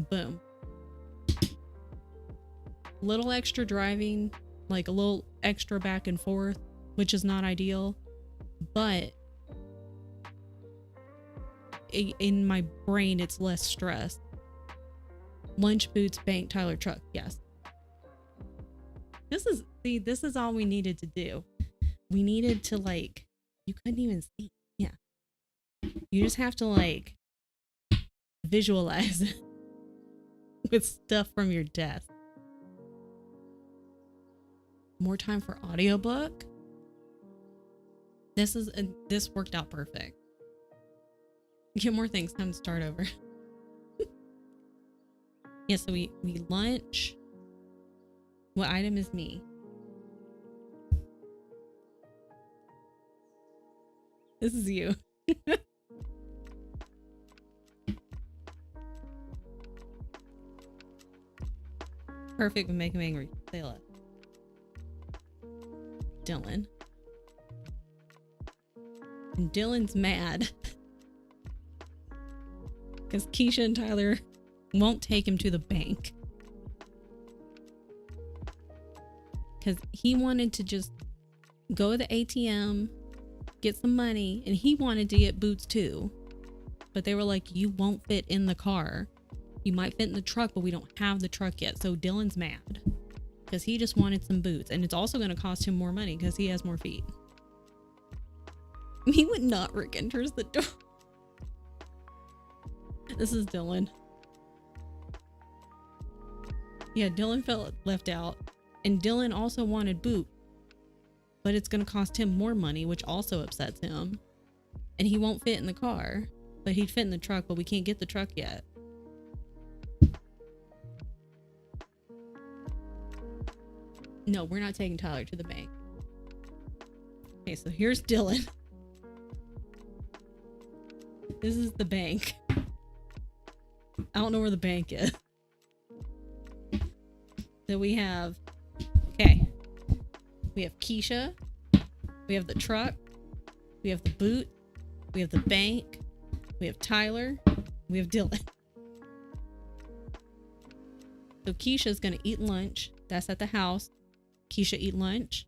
Speaker 1: boom. Little extra driving, like a little extra back and forth, which is not ideal, but in my brain, it's less stress Lunch, boots, bank, Tyler, truck. Yes. This is all we needed to do. We needed to, like, you couldn't even see. Yeah. You just have to, like, visualize it with stuff from your desk. More time for audiobook. This worked out perfect. Get more things. Time to start over. Yeah, so we lunch. What item is me? This is you. Perfect would make him angry. Say less. Dylan. And Dylan's mad. Because Keisha and Tyler won't take him to the bank. Because he wanted to just go to the ATM, get some money, and he wanted to get boots too. But they were like, you won't fit in the car. You might fit in the truck, but we don't have the truck yet. So Dylan's mad because he just wanted some boots. And it's also going to cost him more money because he has more feet. He would not. Rick enters the door. This is Dylan. Yeah, Dylan felt left out. And Dylan also wanted boot. But it's going to cost him more money, which also upsets him. And he won't fit in the car. But he'd fit in the truck, but we can't get the truck yet. No, we're not taking Tyler to the bank. Okay, so here's Dylan. This is the bank. I don't know where the bank is. So we have, okay, we have Keisha, we have the truck, we have the boot, we have the bank, we have Tyler, we have Dylan. So Keisha's gonna eat lunch. That's at the house. Keisha eat lunch.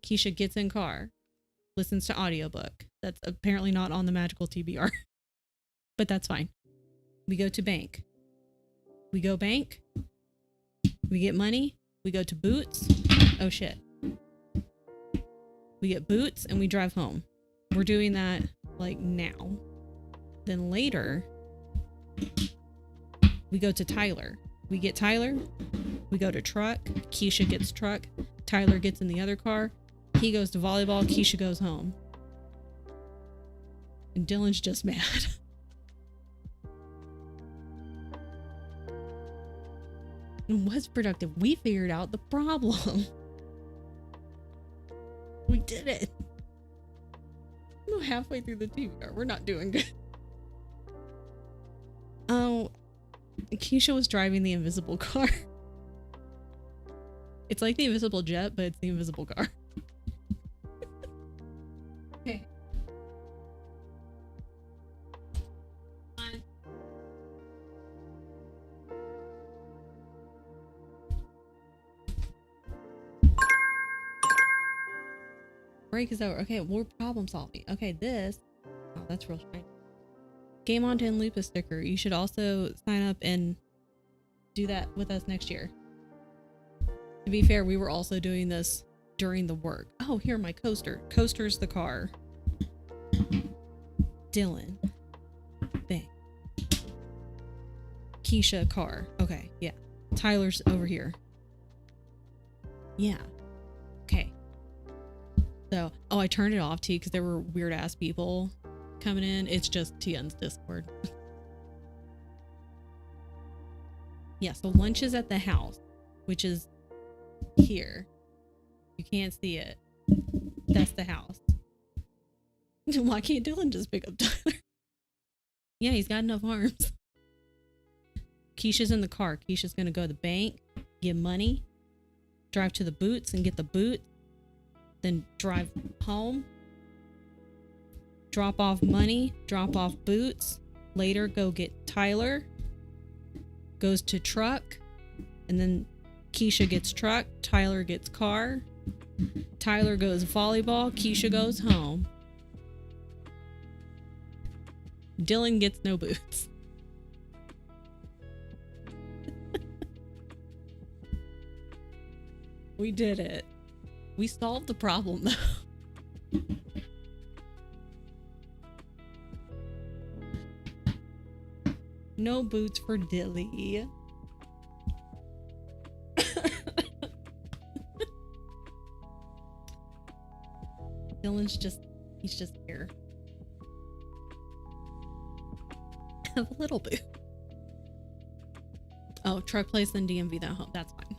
Speaker 1: Keisha gets in car, listens to audiobook. That's apparently not on the magical TBR, but that's fine. We go to bank. We go bank. We get money. We go to boots. Oh shit. We get boots and we drive home. We're doing that like now. Then later, we go to Tyler. We get Tyler. We go to truck. Keisha gets truck. Tyler gets in the other car. He goes to volleyball. Keisha goes home. And Dylan's just mad. It was productive. We figured out the problem. We did it. We're halfway through the TBR. We're not doing good. Oh, Keisha was driving the invisible car. It's like the invisible jet, but it's the invisible car. Okay. Break is over. Okay, more problem solving. Okay, this. Oh, that's real shiny. Game on to and loop a sticker. You should also sign up and do that with us next year. To be fair, we were also doing this during the work. Oh, here, my coaster. Coaster's the car. Dylan. Bang. Keisha, car. Okay, yeah. Tyler's over here. Yeah. Okay. So, oh, I turned it off too because there were weird ass people coming in. It's just TN's Discord. Yeah, so lunch is at the house, which is here. You can't see it. That's the house. Why can't Dylan just pick up Tyler? Yeah, he's got enough arms. Keisha's in the car. Keisha's gonna go to the bank, get money, drive to the boots and get the boot, then drive home, drop off money, drop off boots, later go get Tyler, goes to truck, and then Keisha gets truck, Tyler gets car, Tyler goes volleyball, Keisha goes home. Dylan gets no boots. We did it. We solved the problem though. No boots for Dilly. Dylan's he's just here. Have a little boot. Oh, truck place and DMV that home. That's fine.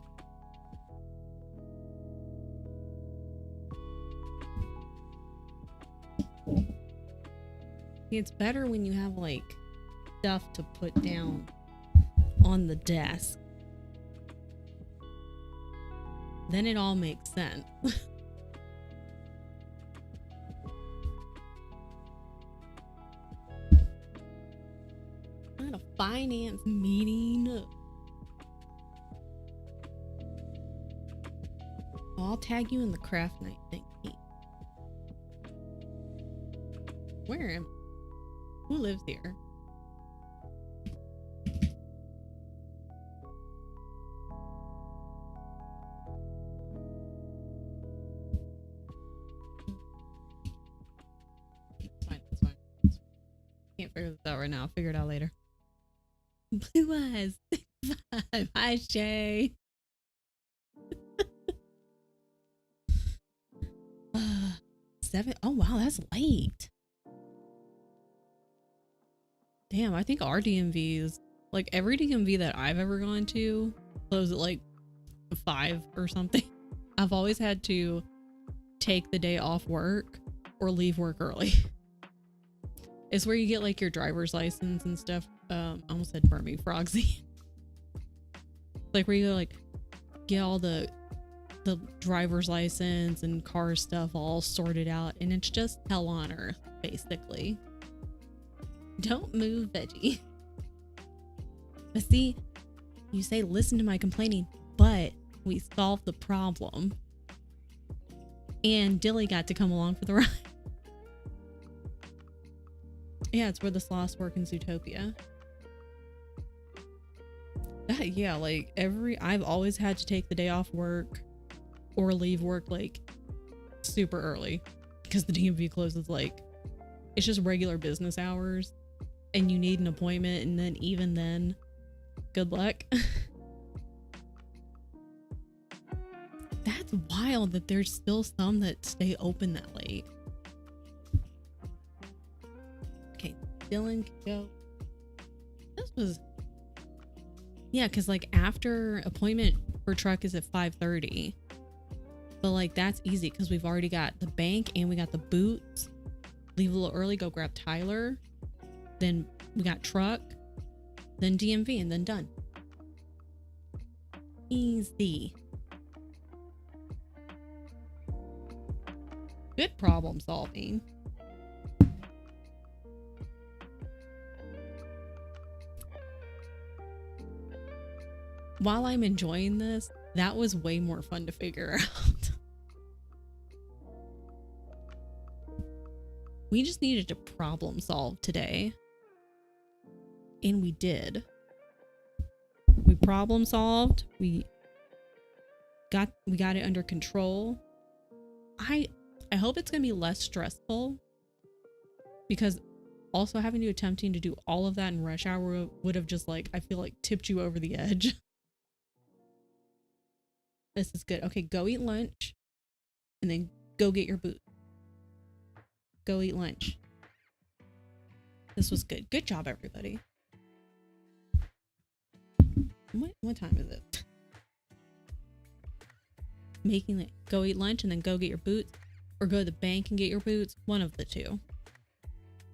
Speaker 1: It's better when you have like stuff to put down on the desk. Then it all makes sense. Not a finance meeting. I'll tag you in the craft night thing. Where am I? Who lives here? It's fine. Can't figure this out right now. I'll figure it out later. Blue eyes. 6'5". Hi, Shay. Seven. Oh wow, that's late. Damn, I think our DMVs, like every DMV that I've ever gone to, close at like 5 or something. I've always had to take the day off work or leave work early. It's where you get like your driver's license and stuff. I almost said Burmy Frogsy. Like where you like get all the driver's license and car stuff all sorted out, and it's just hell on earth, basically. Don't move, veggie. But see, you say listen to my complaining, but we solved the problem. And Dilly got to come along for the ride. Yeah, it's where the sloths work in Zootopia. Yeah, like I've always had to take the day off work or leave work like super early because the DMV closes like, it's just regular business hours and you need an appointment, and then even then, good luck. That's wild that there's still some that stay open that late. Okay, Dylan can go. This was, yeah, because like after appointment for truck is at 5:30, but like that's easy because we've already got the bank and we got the boots. Leave a little early, go grab Tyler, then we got truck, then DMV, and then done. Easy. Good problem solving. While I'm enjoying this, that was way more fun to figure out. We just needed to problem solve today. And we did. We problem solved. We got it under control. I hope it's gonna be less stressful, because also having to attempting to do all of that in rush hour would have just like, I feel like tipped you over the edge. This is good. Okay, go eat lunch and then go get your boot. Go eat lunch. This was good. Good job, everybody. What time is it? Making it go eat lunch and then go get your boots, or go to the bank and get your boots. One of the two.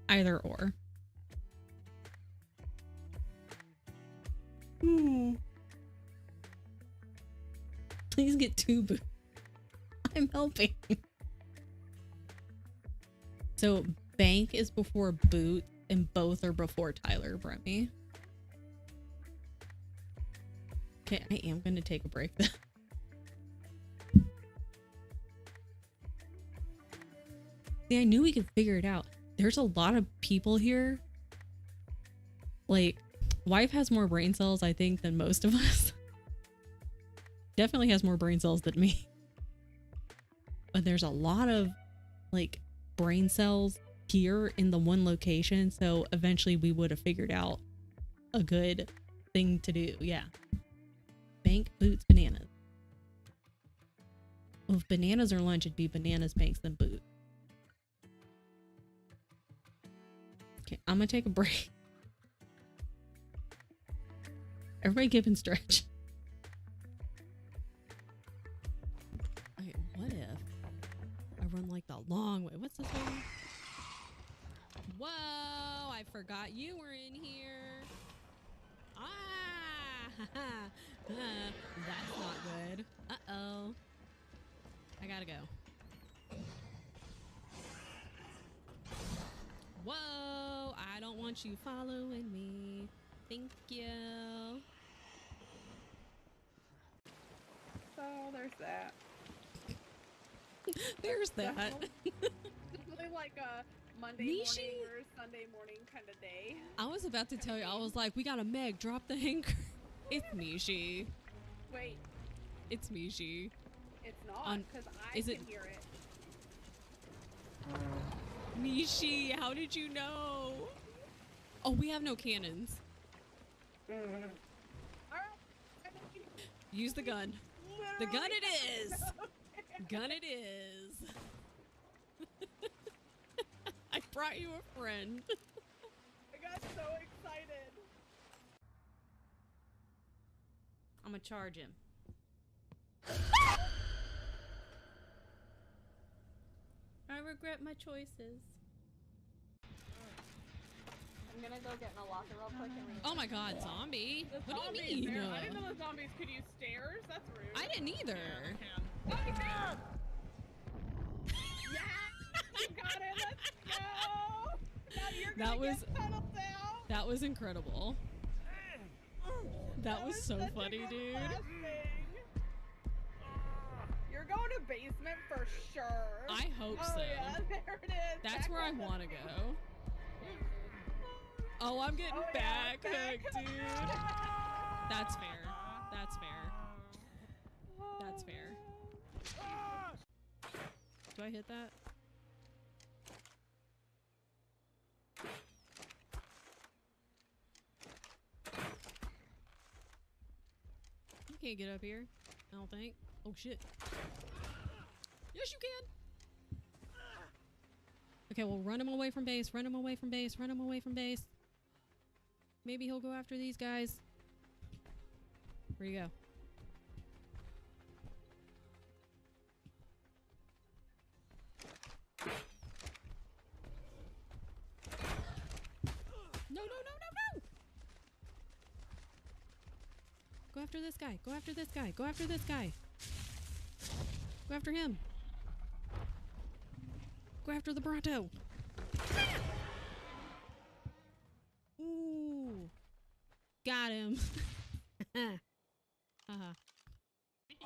Speaker 1: Either or. Please get 2 boots. I'm helping. So bank is before boot, and both are before Tyler, Bremy. Okay, I am going to take a break then. See, I knew we could figure it out. There's a lot of people here. Like, wife has more brain cells, I think, than most of us. definitely has more brain cells than me. But there's a lot of like brain cells here in the one location, so eventually we would have figured out a good thing to do. Yeah. Bank, boots, bananas. Well, if bananas are lunch, it'd be bananas, banks, then boots. Okay, I'm gonna take a break. Everybody give and stretch. Okay, what if I run like the long way? What's this one? Whoa, I forgot you were in here. Ah, that's not good. Uh-oh. I gotta go. Whoa, I don't want you following me. Thank you.
Speaker 2: So there's that.
Speaker 1: There's that.
Speaker 2: Definitely like a Monday morning or Sunday morning kind of day.
Speaker 1: I was about to tell you, I was like, we got a Meg, drop the anchor. It's Mishi.
Speaker 2: Wait.
Speaker 1: It's Mishi.
Speaker 2: It's not, because I can hear it.
Speaker 1: Mishi, how did you know? Oh, we have no cannons. Use the gun. The gun it is. Gun it is. I brought you a friend.
Speaker 2: I got so excited.
Speaker 1: I'm gonna charge him. I regret my choices.
Speaker 2: I'm gonna go get in a locker real quick and
Speaker 1: oh my god, zombie!
Speaker 2: The
Speaker 1: what do you mean?
Speaker 2: I didn't know the zombies could use stairs. That's rude.
Speaker 1: I didn't either.
Speaker 2: Yeah, you got it. Let's go. Now you're gonna get tunneled down.
Speaker 1: That was incredible. That was so funny, dude.
Speaker 2: You're going to basement for sure.
Speaker 1: I hope so.
Speaker 2: Yeah, there it is.
Speaker 1: That's where I want to go. Oh, I'm getting back hooked, dude. That's fair. That's fair. That's fair. Do I hit that? You can't get up here, I don't think. Oh shit. Yes, you can. Okay, well, run him away from base. Run him away from base. Run him away from base. Maybe he'll go after these guys. Where'd you go? No, no, no, no, no! Go after this guy. Go after this guy. Go after this guy. Go after him. Go after the Bronto. Ooh. Got him. Uh-huh.
Speaker 2: You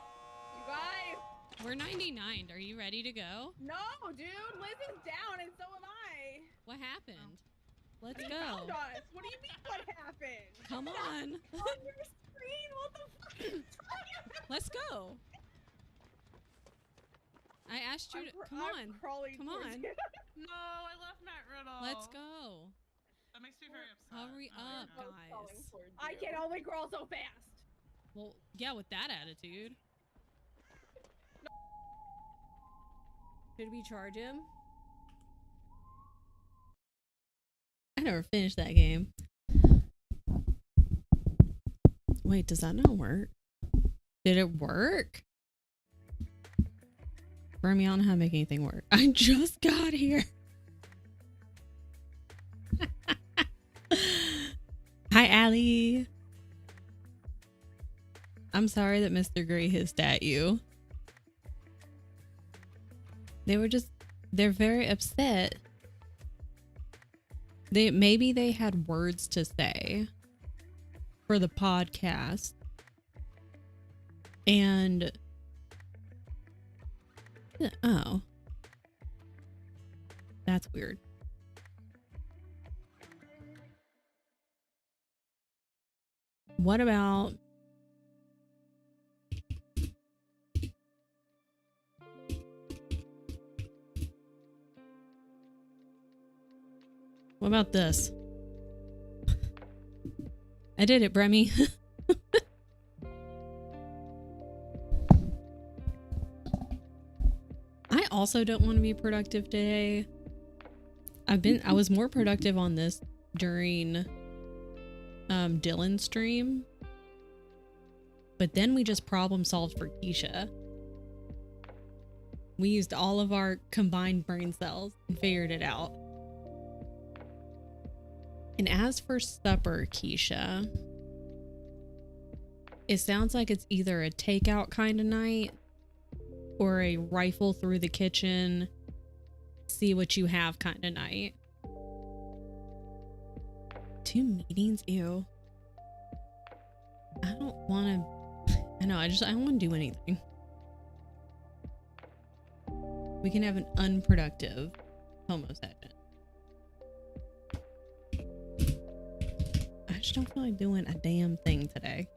Speaker 2: guys.
Speaker 1: We're 99. Are you ready to go?
Speaker 2: No, dude. Liz is down and so am I.
Speaker 1: What happened? Let's
Speaker 2: They
Speaker 1: go.
Speaker 2: found us. What do you mean what happened?
Speaker 1: Come on.
Speaker 2: On your screen? What the fuck?
Speaker 1: Let's go. I asked you to come on. Come on.
Speaker 3: No, I left Matt Riddle.
Speaker 1: Let's go.
Speaker 3: That makes me very upset.
Speaker 1: Hurry up, guys.
Speaker 2: I can only crawl so fast.
Speaker 1: Well, yeah, with that attitude. Should we charge him? I never finished that game. Wait, does that not work? Did it work? Remy, I don't know how to make anything work. I just got here. Hi, Allie. I'm sorry that Mr. Gray hissed at you. They're very upset. Maybe they had words to say for the podcast. And oh, that's weird. What about What about this? I did it, Bremy. I also don't want to be productive today. I was more productive on this during Dylan's stream. But then we just problem solved for Keisha. We used all of our combined brain cells and figured it out. And as for supper, Keisha, it sounds like it's either a takeout kind of night or a rifle through the kitchen, see what you have kind of night. 2 meetings? Ew. I don't want to... I know, I don't want to do anything. We can have an unproductive homo session. I just don't feel like doing a damn thing today.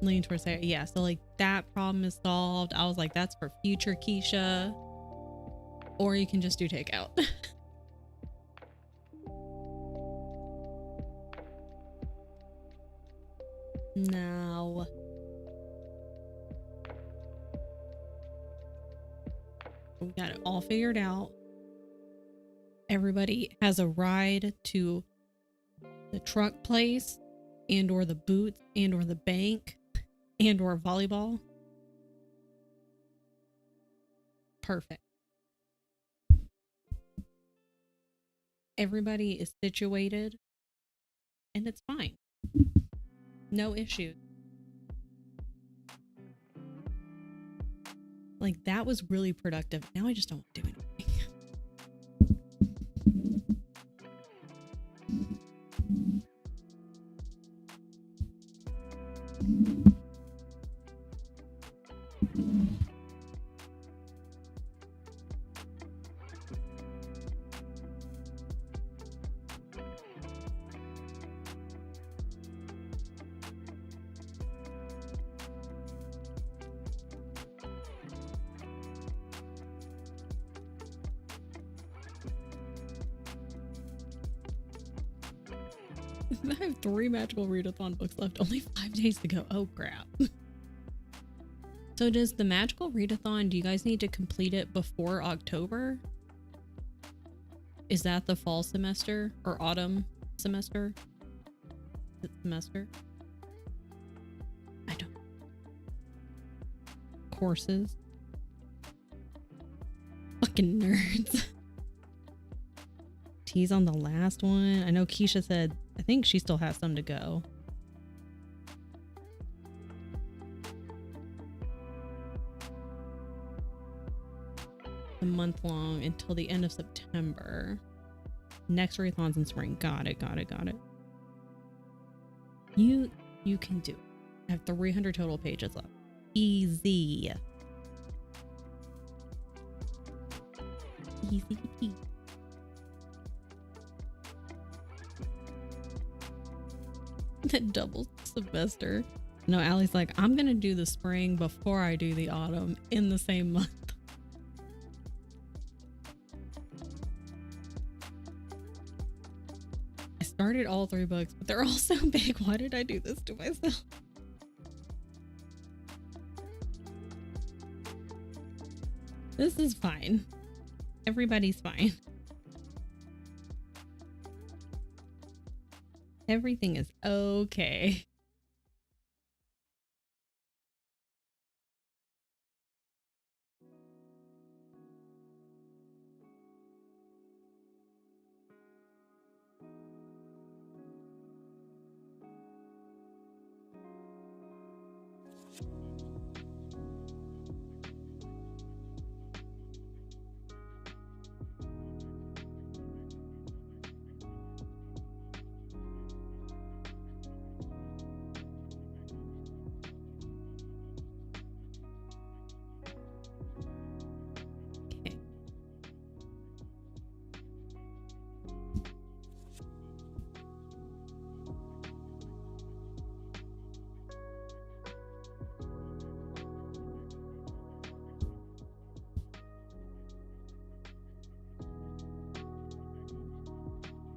Speaker 1: Leaning towards there. Yeah, so like that problem is solved. I was like, that's for future Keisha. Or you can just do takeout. No. We got it all figured out. Everybody has a ride to the truck place and or the boots and or the bank and or volleyball. Perfect. Everybody is situated and it's fine. No issues. Like that was really productive. Now I just don't want to do anything. I have 3 magical readathon books left. Only 5 days to go. Oh crap. So does the magical readathon, do you guys need to complete it before October? Is that the fall semester or autumn semester? Is it semester? I don't. Courses. Fucking nerds. T's on the last one. I know Keisha said, I think she still has some to go. A month long until the end of September. Next readathon's in spring. Got it. You can do it. I have 300 total pages left. Easy. Easy. That double semester. No, Allie's like, I'm gonna do the spring before I do the autumn in the same month. I started all 3 books, but they're all so big. Why did I do this to myself? This is fine. Everybody's fine. Everything is okay.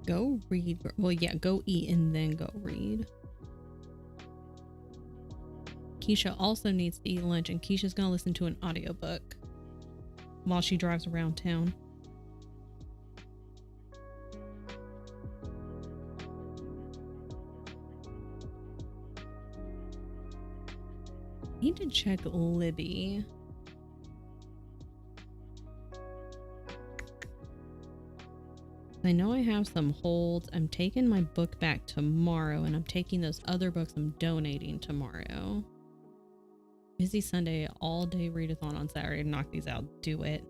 Speaker 1: Go read. Well, yeah, go eat and then go read. Keisha also needs to eat lunch, and Keisha's gonna listen to an audiobook while she drives around town. Need to check Libby. I know I have some holds. I'm taking my book back tomorrow, and I'm taking those other books I'm donating tomorrow. Busy Sunday, all day readathon on Saturday to knock these out. Do it.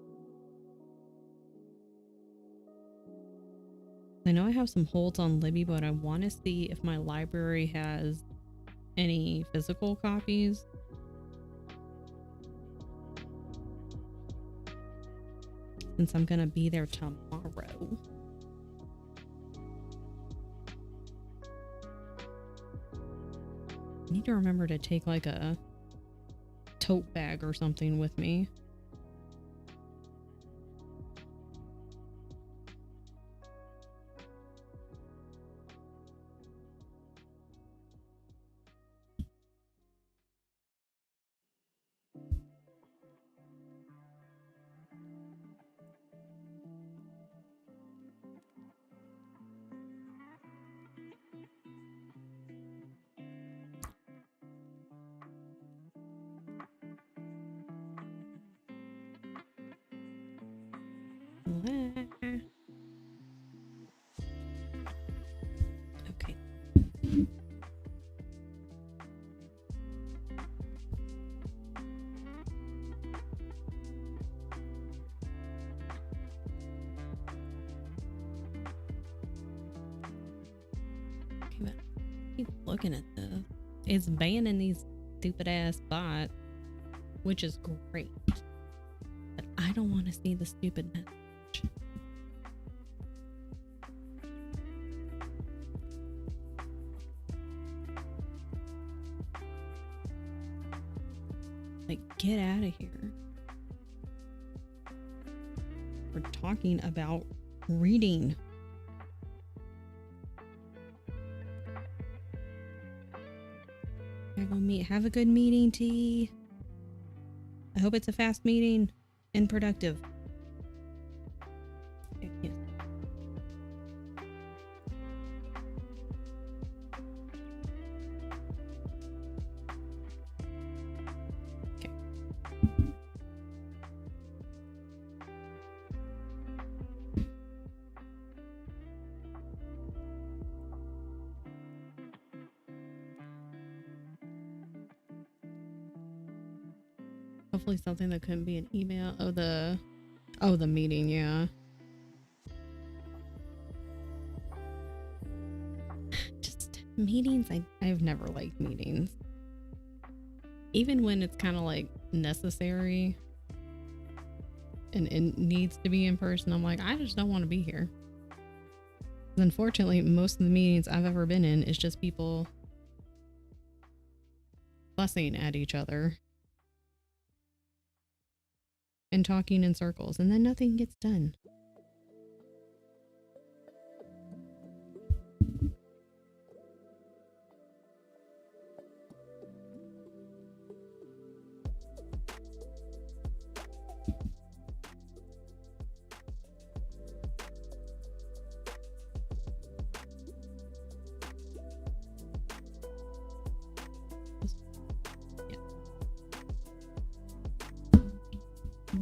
Speaker 1: I know I have some holds on Libby, but I want to see if my library has any physical copies. Since I'm gonna be there tomorrow. I need to remember to take like a tote bag or something with me. Okay. But keep looking at this. It's banning these stupid ass bots, which is great. But I don't want to see the stupid message. Like, get out of here. We're talking about reading. Gotta go meet. Have a good meeting, T. I hope it's a fast meeting and productive. Yes. Okay. Hopefully something that couldn't be an email. Oh, the meeting, yeah. Just meetings, I've never liked meetings. Even when it's kind of like necessary and it needs to be in person, I'm like, I just don't want to be here. Unfortunately, most of the meetings I've ever been in is just people fussing at each other and talking in circles, and then nothing gets done.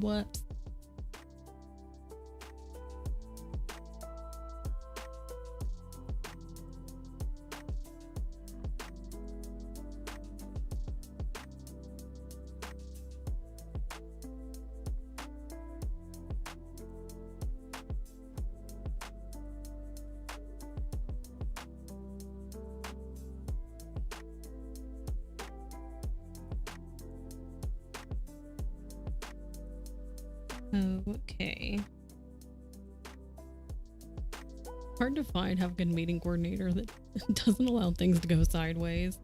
Speaker 1: Whoops. Okay. Hard to find have a good meeting coordinator that doesn't allow things to go sideways.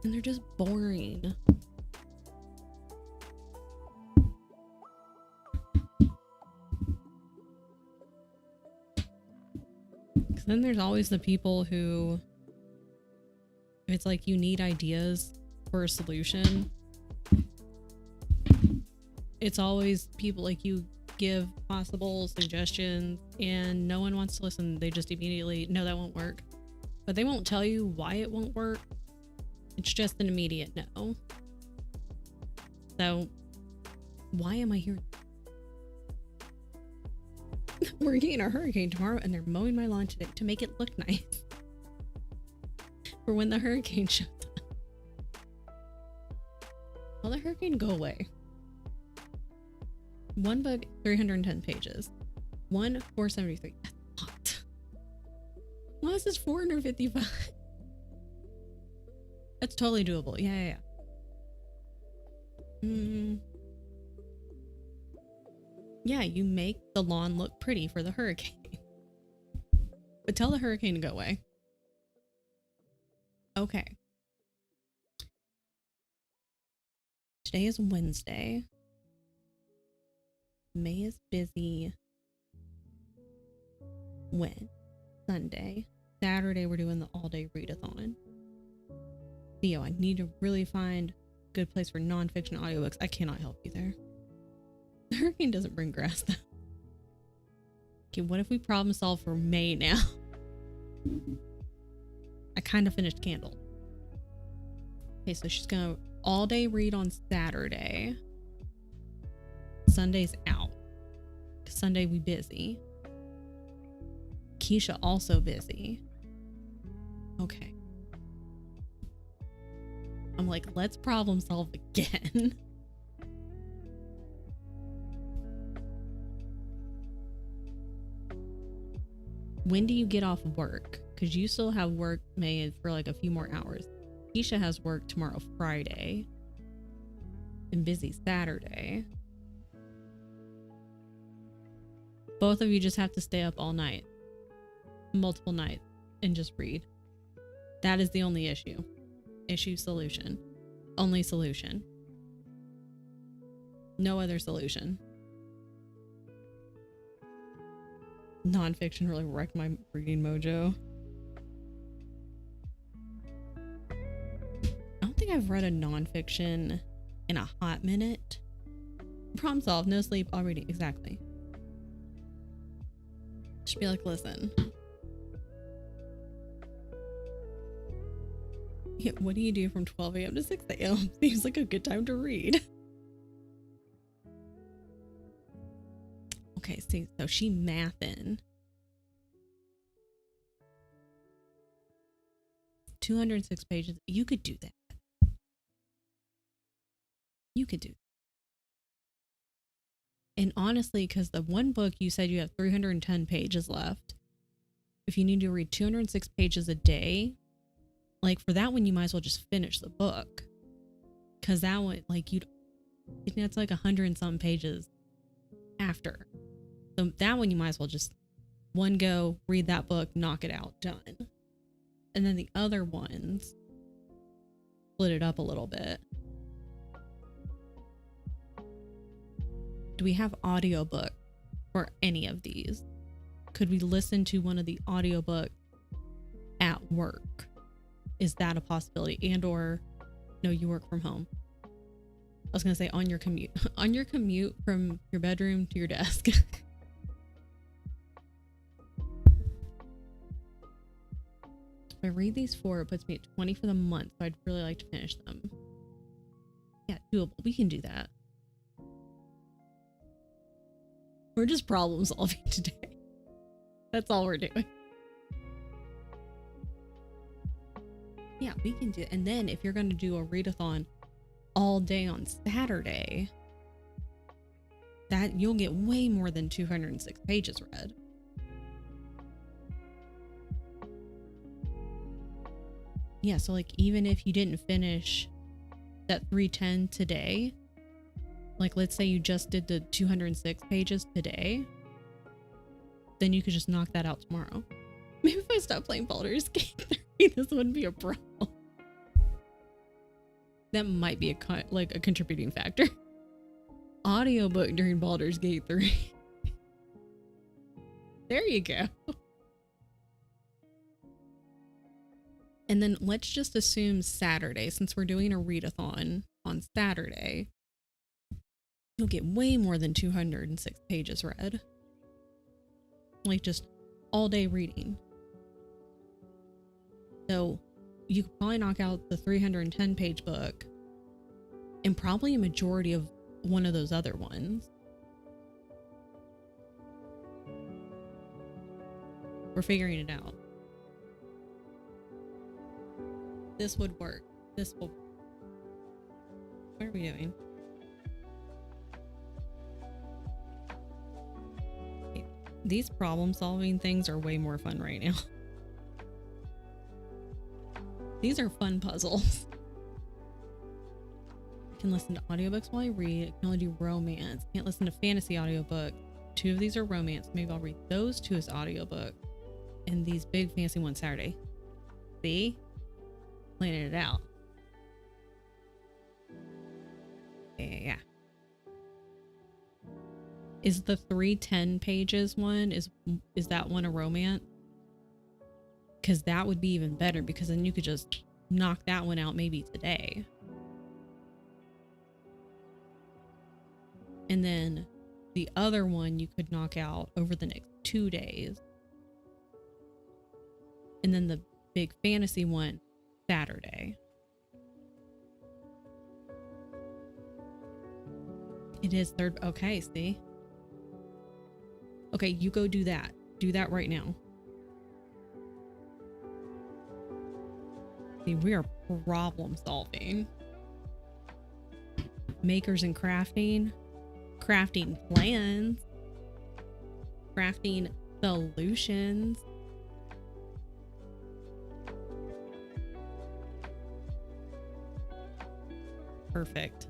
Speaker 1: And they're just boring. Because Then there's always the people who, if it's like you need ideas for a solution, it's always people like you give possible suggestions and no one wants to listen. They just immediately, no, that won't work. But they won't tell you why it won't work. It's just an immediate no. So why am I here? We're getting a hurricane tomorrow and they're mowing my lawn today to make it look nice for when the hurricane shows up. Will the hurricane go away? One book, 310 pages. One, 473. That's a lot. Why is this 455? That's totally doable. Yeah. Yeah, you make the lawn look pretty for the hurricane. But tell the hurricane to go away. Okay. Today is Wednesday. May is busy. When? Sunday. Saturday we're doing the all-day readathon. Theo, I need to really find a good place for nonfiction audiobooks. I cannot help you there. The hurricane doesn't bring grass though. Okay, what if we problem solve for May now? I kind of finished Candle. Okay, so she's gonna all day read on Saturday. Sunday's out. Sunday we busy. Keisha also busy. Okay. I'm like, let's problem solve again. When do you get off work? Because you still have work May for like a few more hours. Keisha has work tomorrow, Friday. And busy Saturday. Both of you just have to stay up all night. Multiple nights. And just read. That is the only issue. Issue, solution. Only solution. No other solution. Nonfiction really wrecked my reading mojo. I don't think I've read a nonfiction in a hot minute. Problem solved. No sleep already. Exactly. Just be like, listen. Yeah, what do you do from 12 a.m. to 6 a.m.? Seems like a good time to read. Okay, see, so she mathin'. 206 pages. You could do that. You could do that. And honestly, because the one book you said you have 310 pages left. If you need to read 206 pages a day, like for that one, you might as well just finish the book. Because that one, like it's like 100 and some pages after. So that one you might as well just one go, read that book, knock it out, done. And then the other ones, split it up a little bit. Do we have audiobook for any of these? Could we listen to one of the audiobooks at work? Is that a possibility? And or no, you work from home. I was going to say on your commute. On your commute from your bedroom to your desk. If I read these 4, it puts me at 20 for the month, so I'd really like to finish them. Yeah, doable. We can do that. We're just problem solving today. That's all we're doing. Yeah, we can do it. And then if you're going to do a readathon all day on Saturday, that you'll get way more than 206 pages read. Yeah, so like even if you didn't finish that 310 today, like let's say you just did the 206 pages today, then you could just knock that out tomorrow. Maybe if I stop playing Baldur's Gate 3, this wouldn't be a problem. That might be a contributing factor. Audiobook during Baldur's Gate 3. There you go. And then let's just assume Saturday, since we're doing a readathon on Saturday, you'll get way more than 206 pages read. Like just all day reading. So you could probably knock out the 310 page book and probably a majority of one of those other ones. We're figuring it out. This would work. This will. What are we doing? Okay. These problem solving things are way more fun right now. These are fun puzzles. I can listen to audiobooks while I read. I can only do romance. Can't listen to fantasy audiobook. 2 of these are romance. Maybe I'll read those 2 as audiobook. And these big fancy ones Saturday. See? Planning it out. Yeah. Is the 310 pages one, is that one a romance? Because that would be even better, because then you could just knock that one out maybe today. And then the other one you could knock out over the next 2 days. And then the big fantasy one Saturday. It is third. Okay, see? Okay, you go do that. Do that right now. See, we are problem solving. Makers and crafting. Crafting plans. Crafting solutions. Perfect.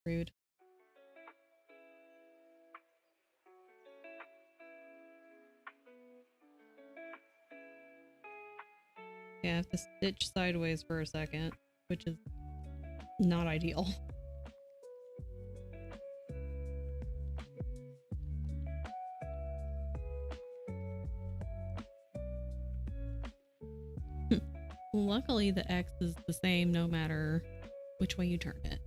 Speaker 1: Rude. Yeah, I have to stitch sideways for a second, which is not ideal. Luckily, the X is the same no matter which way you turn it.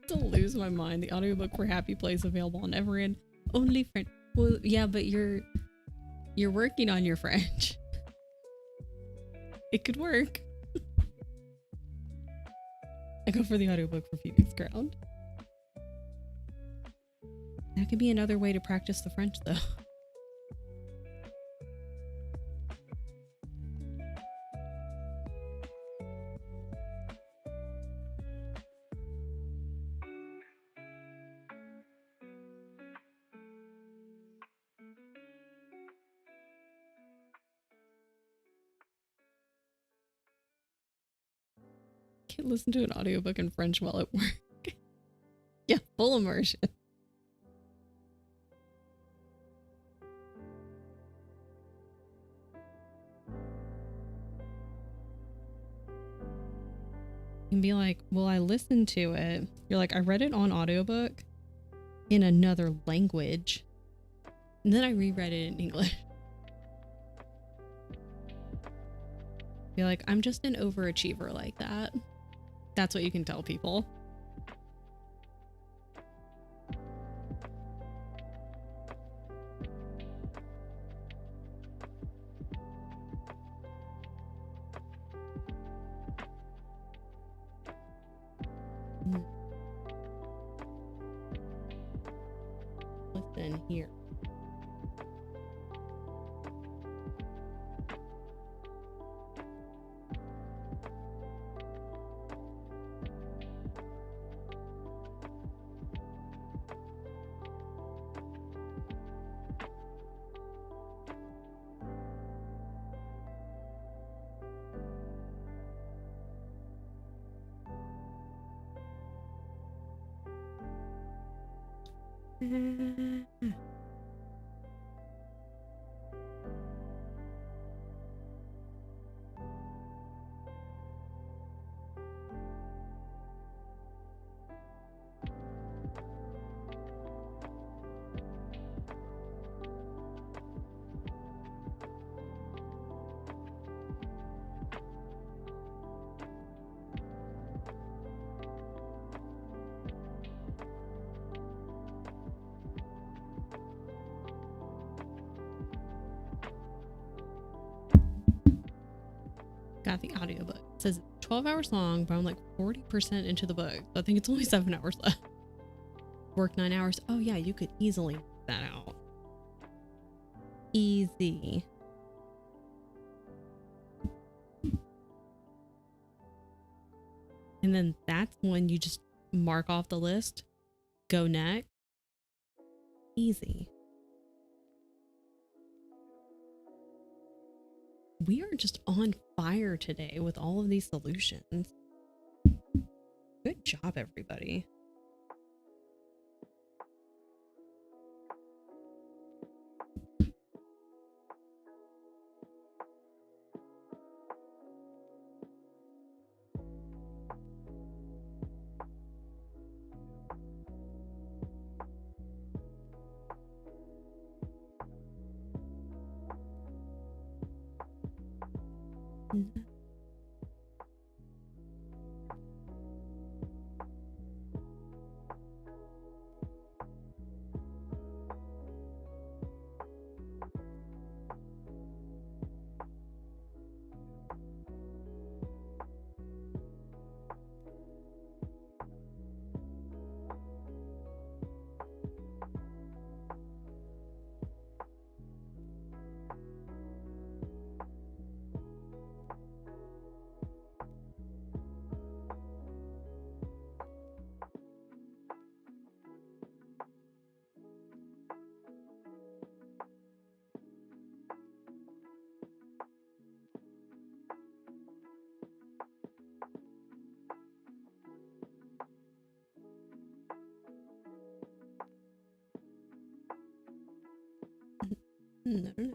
Speaker 1: To lose my mind. The audiobook for Happy Place available on Everend. Only French. Well, yeah, but you're working on your French. It could work. I go for the audiobook for Phoenix Ground. That could be another way to practice the French, though. Can't listen to an audiobook in French while at work. Yeah, full immersion. You can be like, well, I listened to it. You're like, I read it on audiobook in another language. And then I reread it in English. Be like, I'm just an overachiever like that. That's what you can tell people. Listen here. Got the audiobook. It says 12 hours long, but I'm like 40% into the book. So I think it's only 7 hours left. Work 9 hours. Oh yeah, you could easily work that out. Easy. And then that's when you just mark off the list. Go next. Easy. We are just on fire today with all of these solutions. Good job, everybody. No.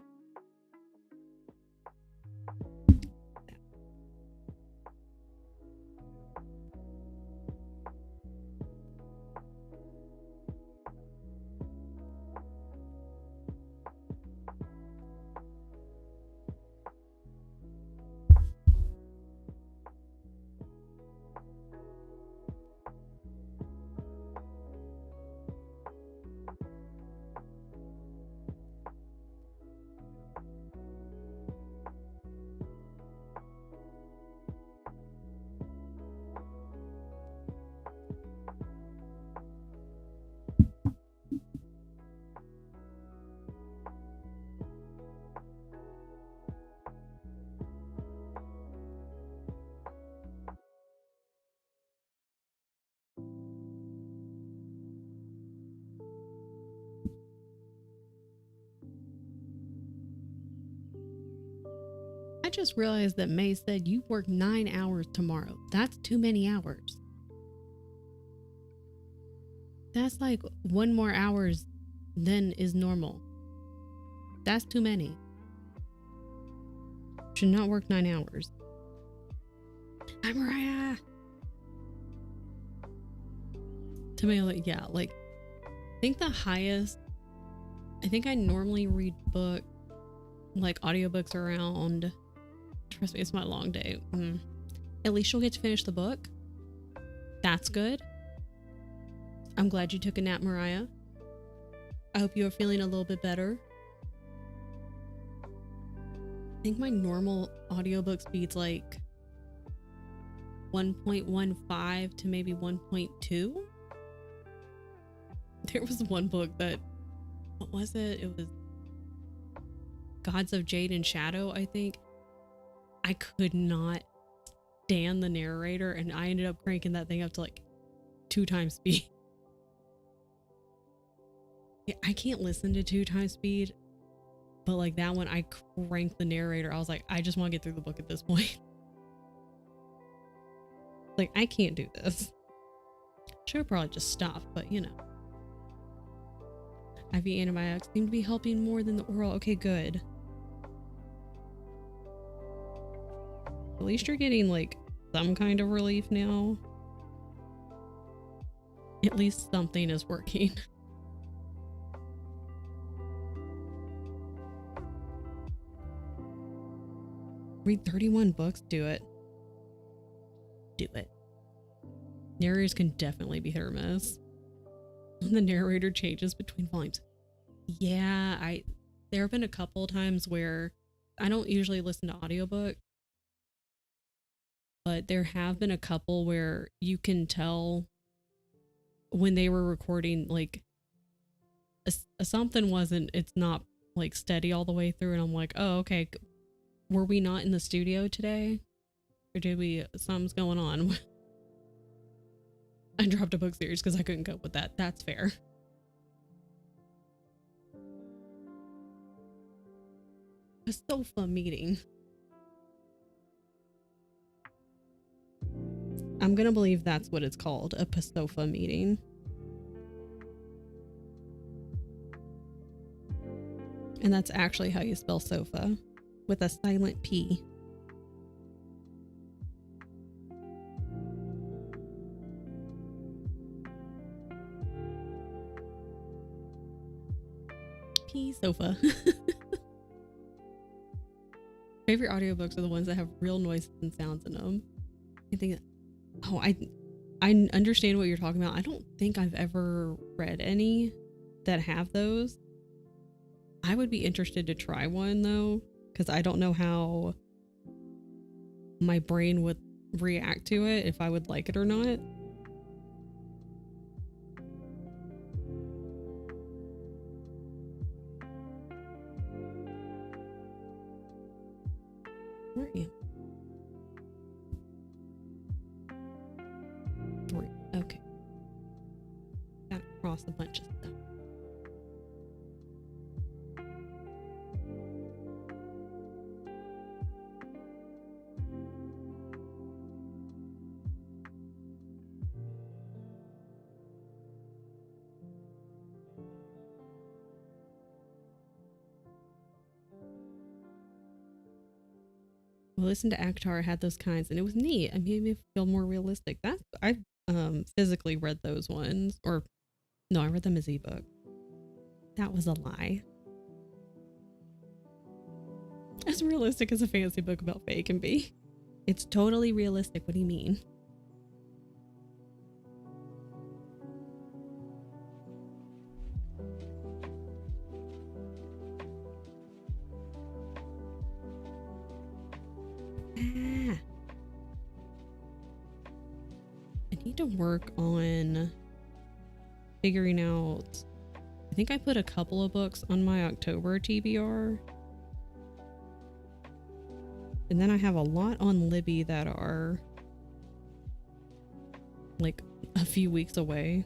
Speaker 1: I just realized that May said you work 9 hours tomorrow. That's too many hours. That's like 1 more hours than is normal. That's too many. Should not work 9 hours. Hi, Mariah. To me, like, yeah, like, I think the highest, I think I normally read book, like audiobooks around, trust me, it's my long day. At least you'll get to finish the book. That's good. I'm glad you took a nap, Mariah. I hope you are feeling a little bit better. I think my normal audiobook speed's like 1.15 to maybe 1.2. There was one book that, what was it? It was Gods of Jade and Shadow, I think. I could not stand the narrator, and I ended up cranking that thing up to like 2 times speed. Yeah, I can't listen to 2 times speed, but like that one, I cranked the narrator. I was like, I just want to get through the book at this point. Like, I can't do this. Should have probably just stopped, but you know. IV antibiotics seem to be helping more than the oral. Okay, good. At least you're getting like some kind of relief now. At least something is working. Read 31 books? Do it. Do it. Narrators can definitely be hit or miss. The narrator changes between volumes. Yeah, there have been a couple times where I don't usually listen to audiobook, but there have been a couple where you can tell when they were recording, like something wasn't, it's not like steady all the way through, and I'm like, oh, okay, were we not in the studio today? Or did we, something's going on. I dropped a book series because I couldn't cope with that. That's fair. A sofa meeting. I'm gonna believe that's what it's called, a PASOFA meeting. And that's actually how you spell sofa, with a silent P. P sofa. Favorite audiobooks are the ones that have real noises and sounds in them. I think, oh, I understand what you're talking about. I don't think I've ever read any that have those. I would be interested to try one though, because I don't know how my brain would react to it, if I would like it or not. Where are you? 3. Okay. Got across a bunch of stuff. Listen to Akhtar had those kinds, and it was neat. It made me feel more realistic. I physically read those ones, or no, I read them as ebook. That was a lie. As realistic as a fantasy book about fae can be. It's totally realistic. What do you mean? I need to work on figuring out. I think I put a couple of books on my October TBR. And then I have a lot on Libby that are like a few weeks away.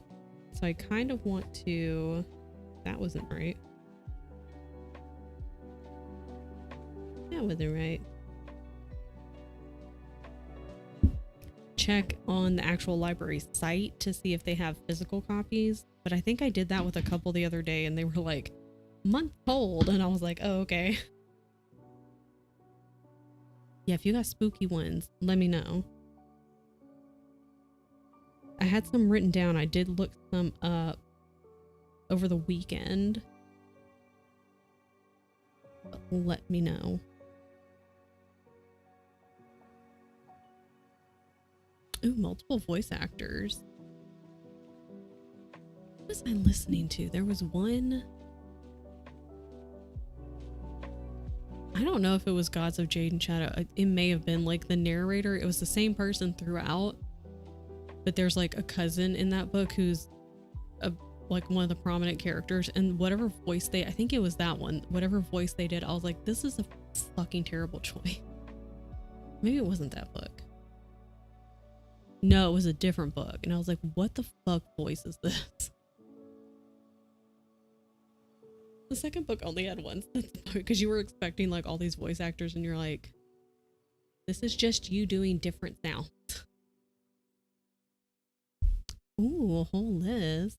Speaker 1: So I kind of want to, that wasn't right. That wasn't right. Check on the actual library site to see if they have physical copies. But I think I did that with a couple the other day and they were like month old. And I was like, oh, okay. Yeah, if you got spooky ones, let me know. I had some written down. I did look some up over the weekend. But let me know. Ooh, multiple voice actors. What was I listening to? There was one. I don't know if it was Gods of Jade and Shadow. It may have been like the narrator. It was the same person throughout. But there's like a cousin in that book who's like one of the prominent characters. And whatever voice I think it was that one. Whatever voice they did, I was like, this is a fucking terrible choice. Maybe it wasn't that book. No, it was a different book. And I was like, what the fuck voice is this? The second book only had one, because you were expecting like all these voice actors and you're like, this is just you doing different sounds. Ooh, a whole list.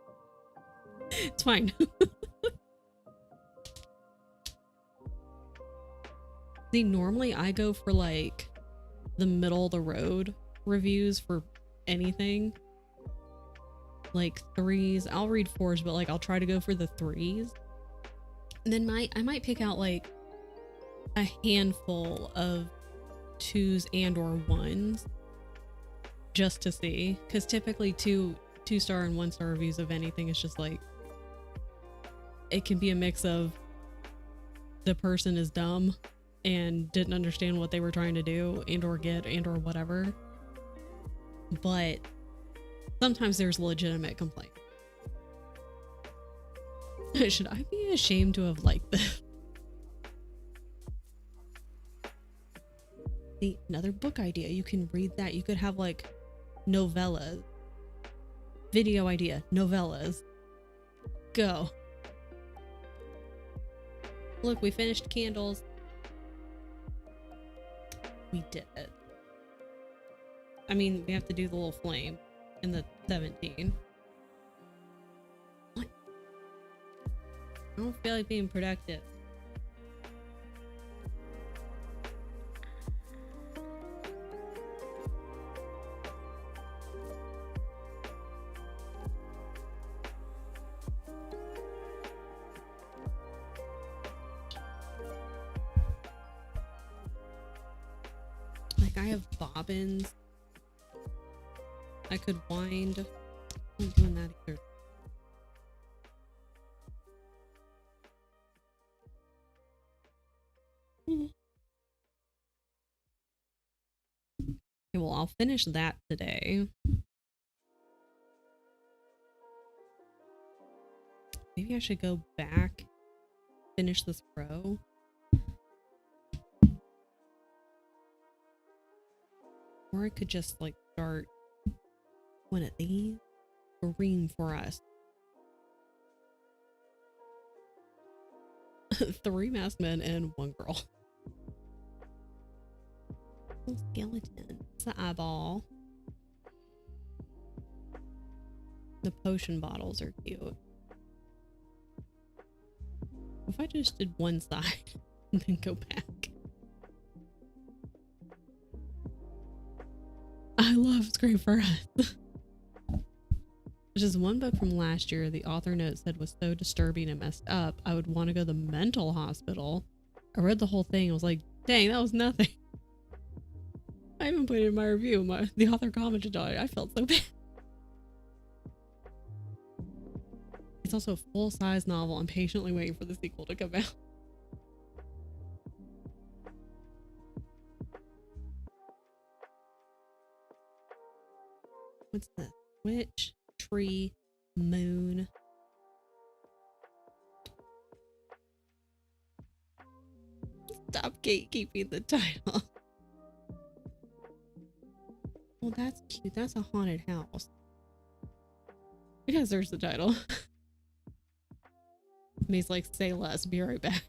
Speaker 1: It's fine. See, normally I go for like the middle of the road reviews for anything. Like 3s. I'll read 4s, but like I'll try to go for the 3s. And then I might pick out like a handful of 2s and or 1s just to see, because typically 2-star and 1-star reviews of anything is just like, it can be a mix of the person is dumb and didn't understand what they were trying to do and or get and or whatever, but sometimes there's legitimate complaint. Should I be ashamed to have liked this? See, another book idea. You can read that. You could have like novellas. Video idea. Novellas. Go. Look, we finished Candles. We did it. I mean, we have to do the little flame in the 17. What? I don't feel like being productive. Like, I have bobbins. I could wind. I'm not doing that either. Okay, well, I'll finish that today. Maybe I should go back, finish this row. Or I could just like start one of these. Green for us. 3 masked men and 1 girl. Skeleton. It's the eyeball. The potion bottles are cute. If I just did one side and then go back. I love Scream for Us. There's just one book from last year the author note said was so disturbing and messed up I would want to go to the mental hospital. I read the whole thing and was like, dang, that was nothing. I even put it in my review. The author commented on it. I felt so bad. It's also a full-size novel. I'm patiently waiting for the sequel to come out. What's this? Witch, tree, moon. Stop gatekeeping the title. Well, that's cute. That's a haunted house. Because there's the title. May's like, say less, be right back.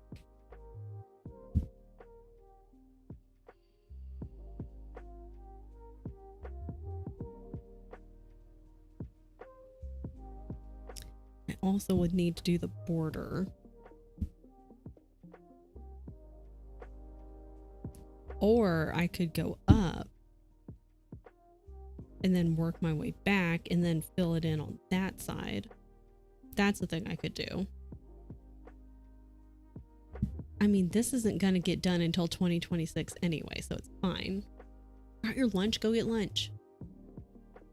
Speaker 1: I also would need to do the border. Or I could go up and then work my way back and then fill it in on that side. That's the thing I could do. I mean, this isn't going to get done until 2026 anyway, so it's fine. Got your lunch? Go get lunch.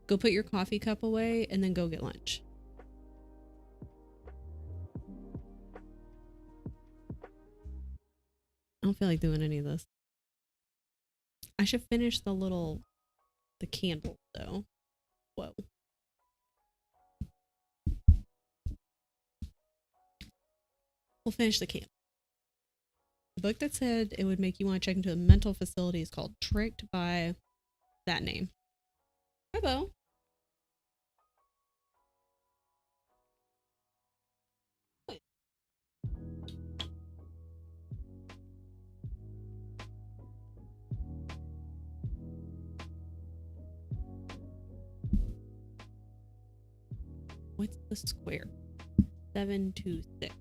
Speaker 1: Go put your coffee cup away and then go get lunch. I don't feel like doing any of this. I should finish the candle though. Whoa. We'll finish the candle. The book that said it would make you want to check into a mental facility is called Tricked by that name. Hi, Bo. What's the square? 726.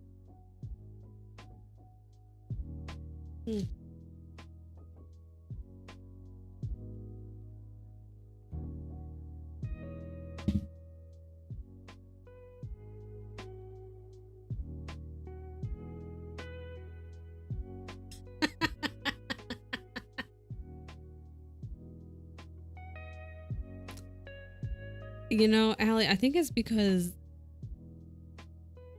Speaker 1: You know, Allie, I think it's because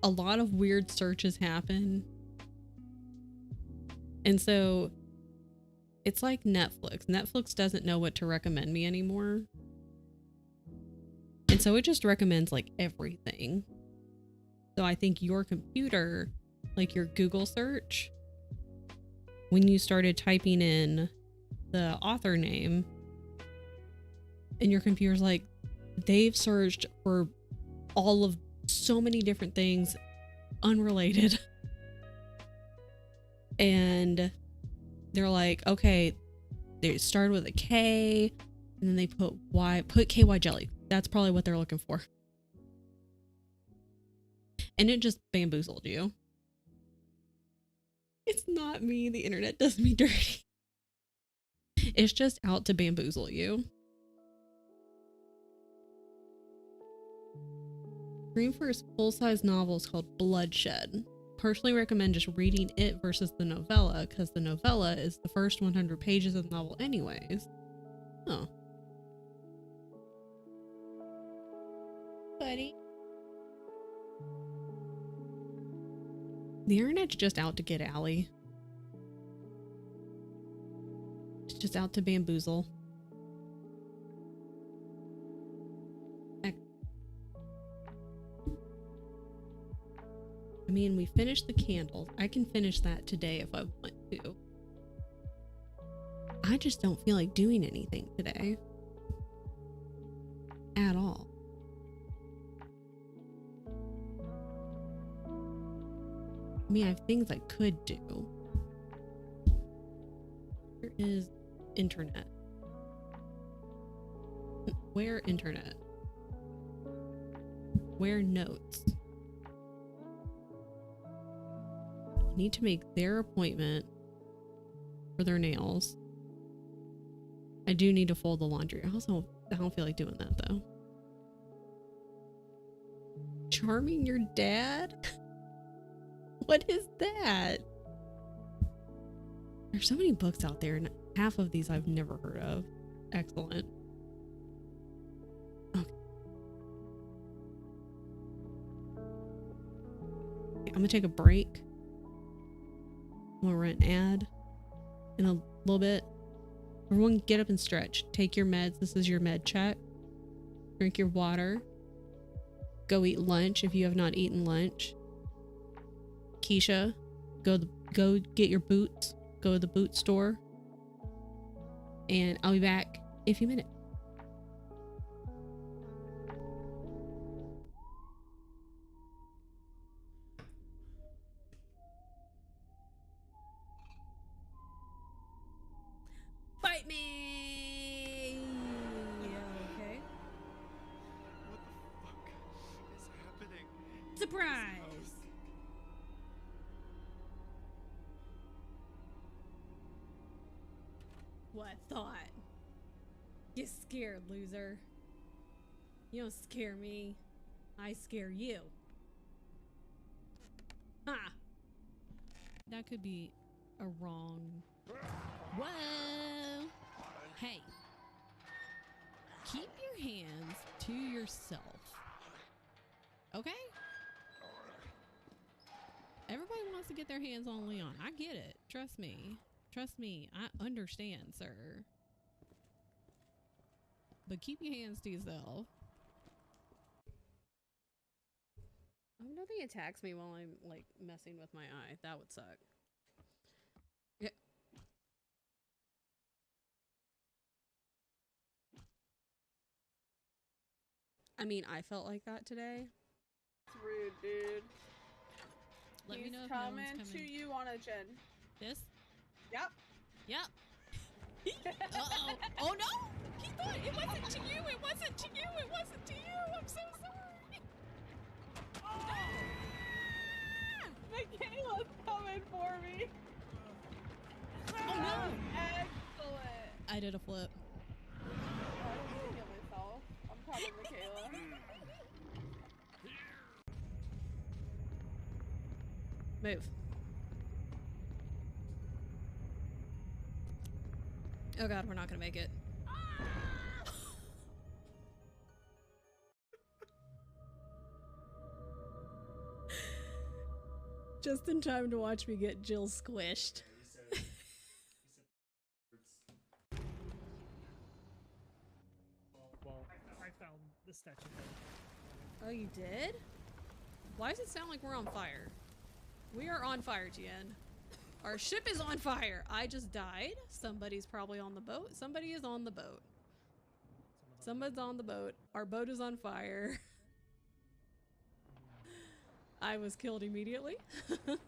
Speaker 1: a lot of weird searches happen. And so it's like Netflix. Netflix doesn't know what to recommend me anymore. And so it just recommends like everything. So I think your computer, like your Google search, when you started typing in the author name and your computer's like, they've searched for all of so many different things unrelated. And they're like, okay, they started with a K and then they put KY jelly. That's probably what they're looking for. And it just bamboozled you. It's not me. The internet does me dirty. It's just out to bamboozle you. Green First full-size novel is called Bloodshed. Personally recommend just reading it versus the novella, because the novella is the first 100 pages of the novel anyways. Oh. Buddy. The internet's just out to get Allie. It's just out to bamboozle. I mean, we finished the candles. I can finish that today if I want to. I just don't feel like doing anything today. At all. I mean, I have things I could do. Where is internet? Where internet? Where notes? Need to make their appointment for their nails. I do need to fold the laundry. I don't feel like doing that though. Charming your dad? What is that? There's so many books out there and half of these I've never heard of. Excellent. Okay. I'm gonna take a break. I'm gonna run an ad in a little bit. Everyone get up and stretch. Take your meds. This is your med check. Drink your water. Go eat lunch if you have not eaten lunch. Keisha, go get your boots. Go to the boot store. And I'll be back in a few minutes. Bite me! Okay.
Speaker 4: What the fuck is happening?
Speaker 1: Surprise! What thought? You scared, loser. You don't scare me. I scare you. Ha! That could be a wrong... Whoa! Hey. Keep your hands to yourself. Okay? Everybody wants to get their hands on Leon. I get it. Trust me. Trust me. I understand, sir. But keep your hands to yourself. I hope nothing attacks me while I'm, like, messing with my eye. That would suck. Yeah. I mean, I felt like that today.
Speaker 2: It's rude, dude.
Speaker 1: Let me know if
Speaker 2: coming
Speaker 1: no one's
Speaker 2: to
Speaker 1: coming.
Speaker 2: you on a gen.
Speaker 1: This?
Speaker 2: Yep.
Speaker 1: Yep. Uh-oh. Oh, no! He thought it wasn't to you. It wasn't to you. It wasn't to you. I'm so sorry.
Speaker 2: it for me.
Speaker 1: Oh no!
Speaker 2: Excellent.
Speaker 1: I did a flip.
Speaker 2: I didn't kill myself. I'm proud of Michaela.
Speaker 1: Move. Oh god, we're not gonna make it. Just in time to watch me get Jill squished.
Speaker 5: Well, I found the statue.
Speaker 1: Oh, you did? Why does it sound like we're on fire? We are on fire, Tien. Our ship is on fire. I just died. Somebody's probably on the boat. Somebody is on the boat. Someone's on the boat. Our boat is on fire. I was killed immediately.
Speaker 5: Okay, I'll be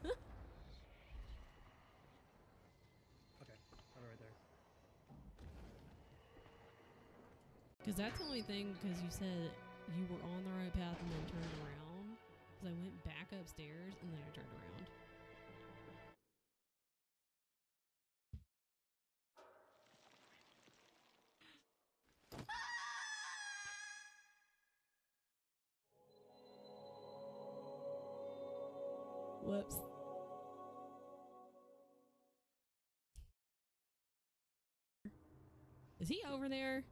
Speaker 5: right there.
Speaker 1: Because that's the only thing, because you said you were on the right path and then turned around. Because I went back upstairs and then I turned around. Whoops. Is he over there?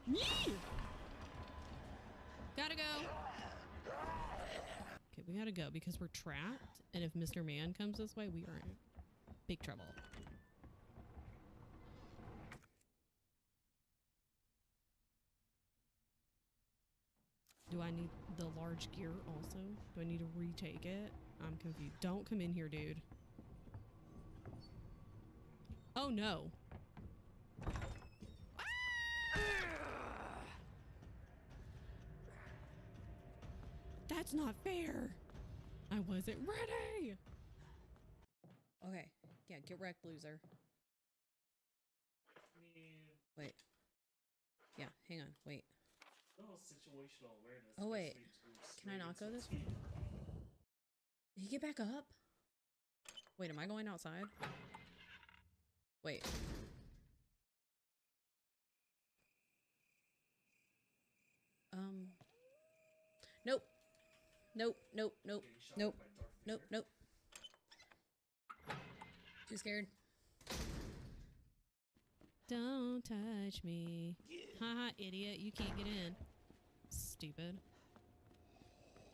Speaker 1: Yee! Gotta go. Okay, we gotta go because we're trapped. And if Mr. Man comes this way, we are in big trouble. Do I need the large gear also? Do I need to retake it? I'm confused. Don't come in here, dude. Oh no. That's not fair. I wasn't ready. Okay. Yeah, get wrecked, loser. Wait. Yeah, hang on. Wait.
Speaker 6: Situational awareness.
Speaker 1: Oh wait. Can I not go this way? Did he get back up? Wait, am I going outside? Wait. Nope. Nope, nope, nope, nope, nope, nope. Too scared. Don't touch me. Haha, idiot. You can't get in. Stupid.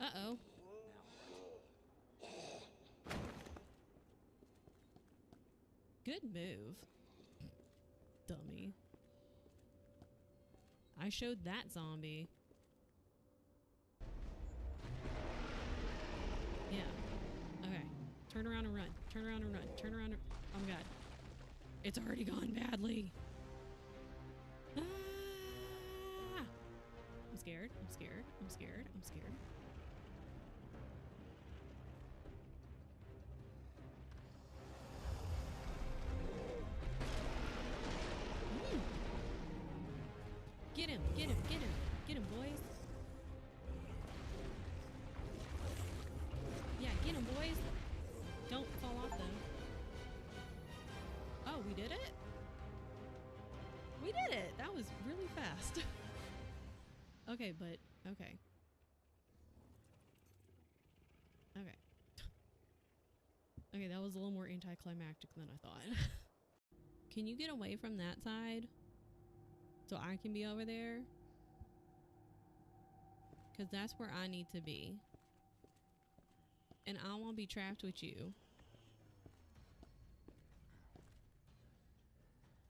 Speaker 1: Uh-oh. Good move. Dummy. I showed that zombie. Yeah. Okay. Turn around and run. Turn around and run. Turn around and... Oh my god. It's already gone badly. Ah! I'm scared. I'm scared. I'm scared. I'm scared. Get him, get him, get him, get him, boys. Yeah, get him, boys. Don't fall off, though. Oh, we did it? We did it! That was really fast. Okay, but, okay. Okay. Okay, that was a little more anticlimactic than I thought. Can you get away from that side? So I can be over there? Because that's where I need to be. And I won't be trapped with you.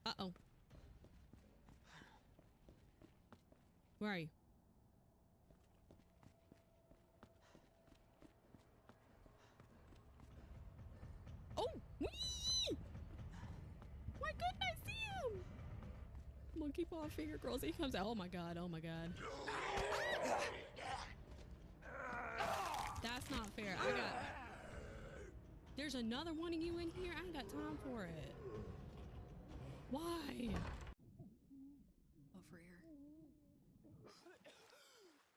Speaker 1: Uh-oh. Where are you? Oh! Whee! My goodness, I see him! Monkey paw finger girls. He comes out. Oh my god. Oh my god. That's not fair. I got... There's another one of you in here? I ain't got time for it. Why? Over here.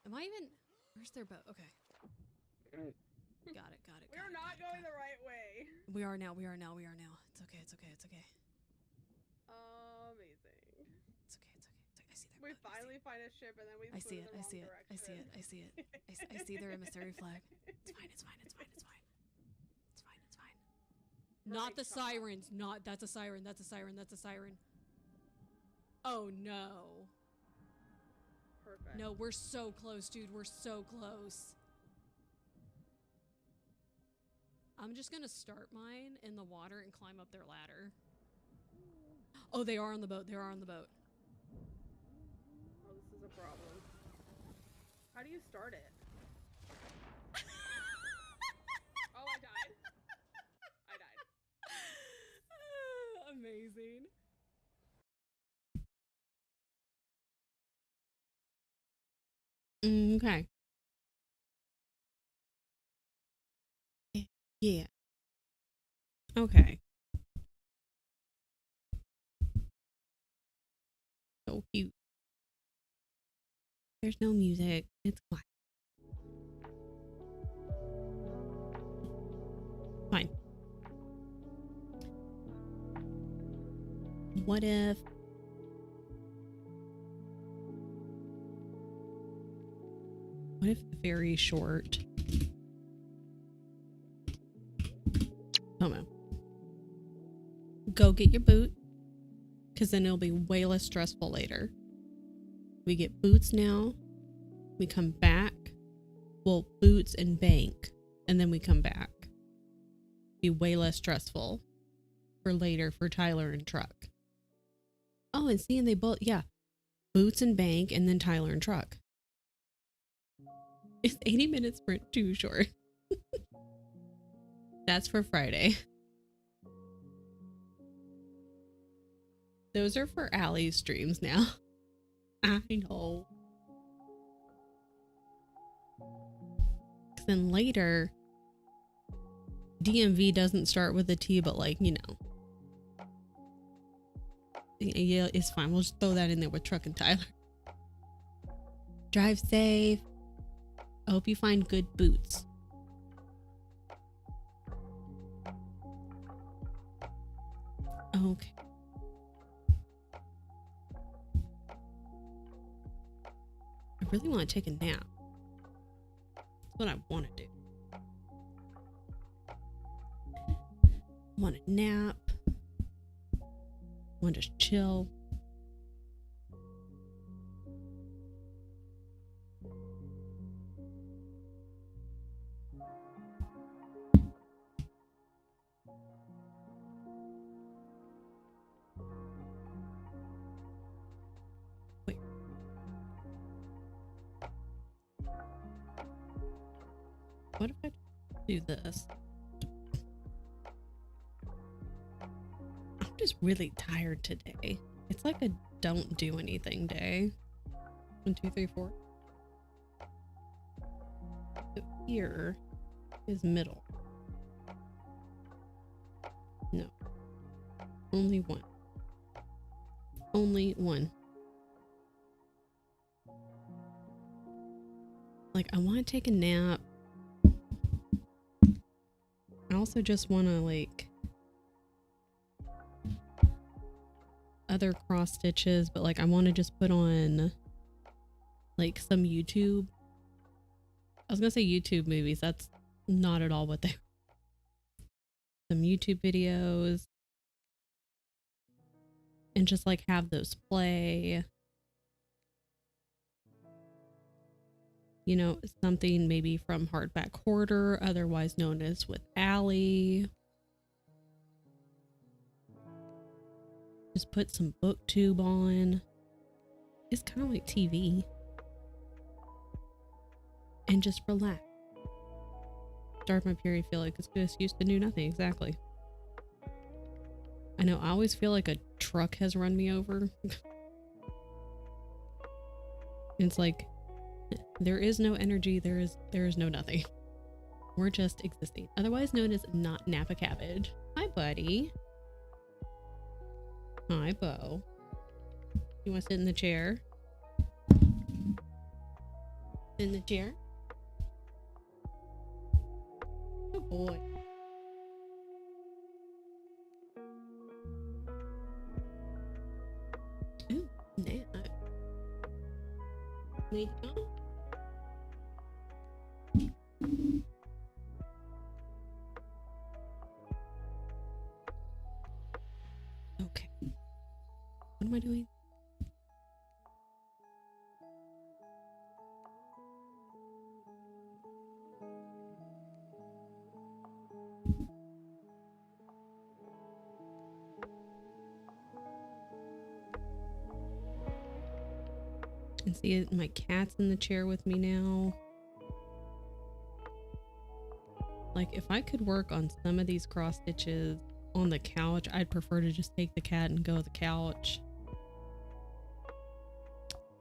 Speaker 1: Am I even... Where's their boat? Okay. Got it.
Speaker 2: We're not going the right way.
Speaker 1: We are now. It's okay.
Speaker 2: Amazing.
Speaker 1: It's okay. I see their
Speaker 2: We
Speaker 1: boat.
Speaker 2: finally find a ship and then we
Speaker 1: I see
Speaker 2: flew
Speaker 1: it.
Speaker 2: in the
Speaker 1: I
Speaker 2: wrong
Speaker 1: see it.
Speaker 2: direction.
Speaker 1: I see their emissary flag. It's fine. Not the
Speaker 2: Mermaid shot.
Speaker 1: sirens. That's a siren. Oh no.
Speaker 2: Perfect.
Speaker 1: No, we're so close, dude. We're so close. I'm just gonna start mine in the water and climb up their ladder. Oh, they are on the boat.
Speaker 2: Oh, this is a problem. How do you start it? Oh, I died.
Speaker 1: Amazing. Okay. Yeah. Okay. So cute. There's no music. It's quiet. Fine. What if very short? Oh no. Go get your boot, because then it'll be way less stressful later. We get boots now. We come back. Well, boots and bank, and then we come back. Be way less stressful for later for Tyler and truck. Oh, and seeing they both, yeah, boots and bank, and then Tyler and truck. Is 80 minutes sprint too short? That's for Friday. Those are for Allie's streams now. I know. Then later, DMV doesn't start with a T, but like, you know. Yeah, it's fine. We'll just throw that in there with Truck and Tyler. Drive safe. I hope you find good boots. Okay. I really want to take a nap. That's what I want to do. Want to nap. Want to just chill. Wait. What if I do this? I'm just really tired today. It's like a don't do anything day. 1, 2, 3, 4. So here is middle. No. Only one. Only one. Like, I want to take a nap. I also just want to, like, other cross stitches, but like I want to just put on like some YouTube. I was gonna say YouTube movies. That's not at all what they are. Some YouTube videos and just like have those play. You know, something maybe from Hardback Hoarder, otherwise known as With Allie. Just put some booktube on. It's kind of like TV. And just relax. Start my period feel like it's just used to do nothing. Exactly. I know, I always feel like a truck has run me over. It's like, there is no energy, there is no nothing. We're just existing. Otherwise known as not Napa Cabbage. Hi, buddy. Hi, Bo. You want to sit in the chair? In the chair? boy. Ooh, nap. Wake up. Okay. What am I doing? And see it, my cat's in the chair with me now. Like, if I could work on some of these cross stitches on the couch, I'd prefer to just take the cat and go to the couch.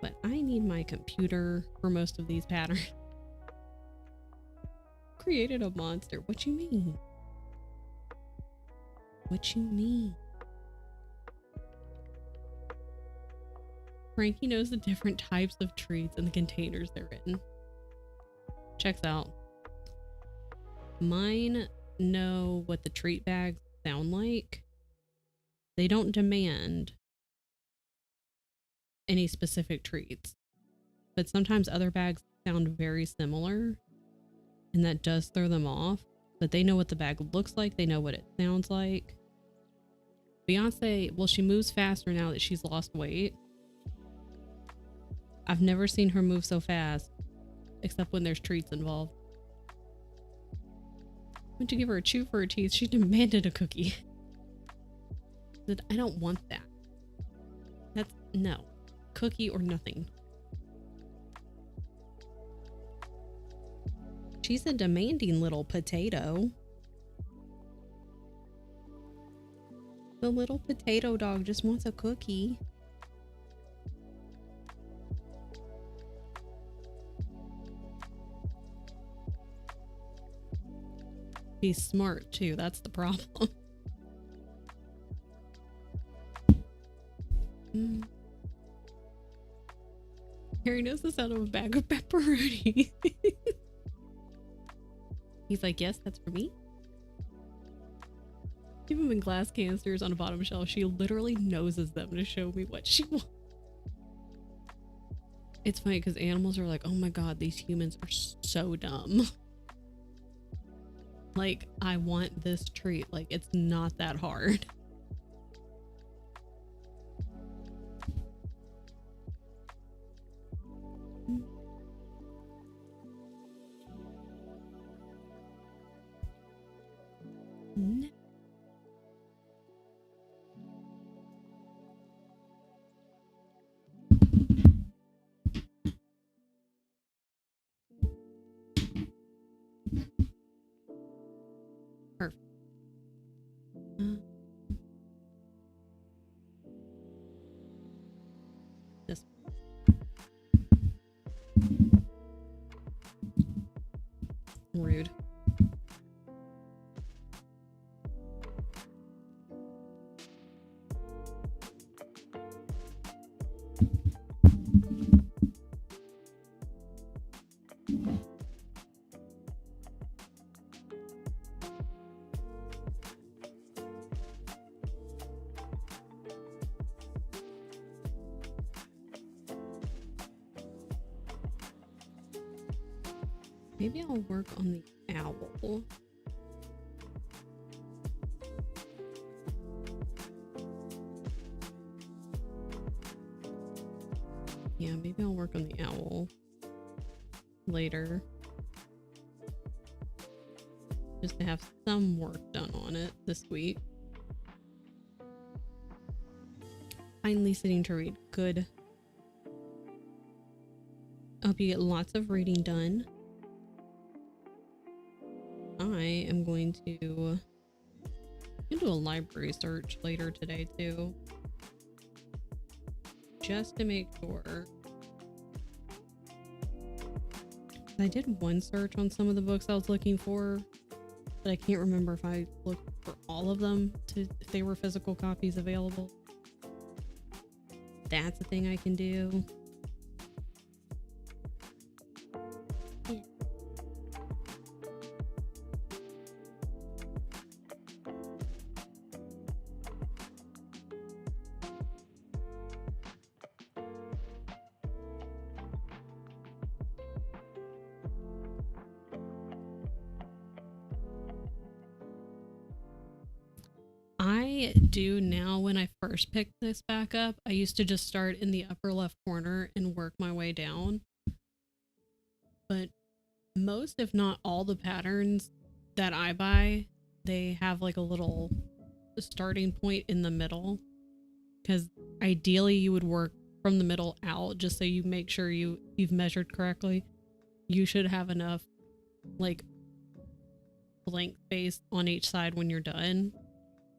Speaker 1: But I need my computer for most of these patterns. Created a monster. What you mean? What you mean? Frankie knows the different types of treats and the containers they're in. Checks out. Mine know what the treat bags sound like. They don't demand any specific treats, but sometimes other bags sound very similar, and that does throw them off. But they know what the bag looks like. They know what it sounds like. Beyonce, well, she moves faster now that she's lost weight. I've never seen her move so fast, except when there's treats involved. Went to give her a chew for her teeth. She demanded a cookie. Said, I don't want that. That's no. Cookie or nothing. She's a demanding little potato. The little potato dog just wants a cookie. He's smart too, that's the problem. Harry knows the sound of a bag of pepperoni. He's like, yes, that's for me. Keep them in glass canisters on a bottom shelf. She literally noses them to show me what she wants. It's funny because animals are like, oh my god, these humans are so dumb. Like, I want this treat. Like, it's not that hard. Perfect. This. Rude. Maybe I'll work on the owl. Yeah, maybe I'll work on the owl later. Just to have some work done on it this week. Finally sitting to read. Good. I hope you get lots of reading done. I am going to do a library search later today too. Just to make sure. I did one search on some of the books I was looking for, but I can't remember if I looked for all of them if they were physical copies available. That's a thing I can do. I do now. When I first picked this back up, I used to just start in the upper left corner and work my way down. But most, if not all, the patterns that I buy, they have like a little starting point in the middle, because ideally you would work from the middle out, just so you make sure you've measured correctly. You should have enough like blank space on each side when you're done,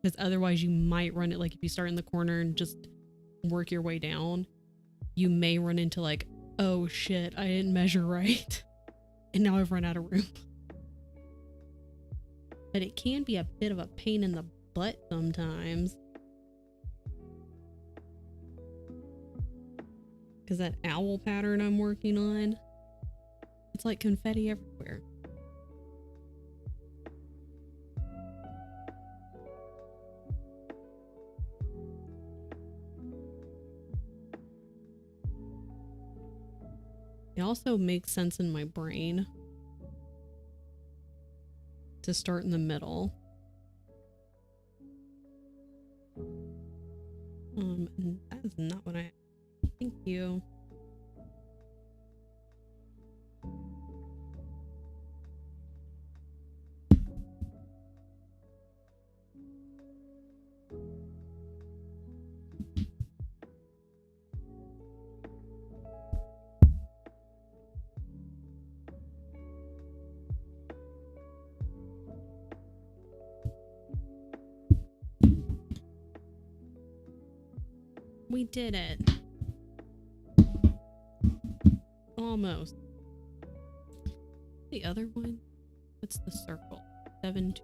Speaker 1: because otherwise you might run it, like if you start in the corner and just work your way down, you may run into like, oh shit, I didn't measure right and now I've run out of room. But it can be a bit of a pain in the butt sometimes, because that owl pattern I'm working on, it's like confetti everywhere. It also makes sense in my brain to start in the middle. And that is not what I... Thank you. We did it. Almost. The other one? What's the circle? 7, 2.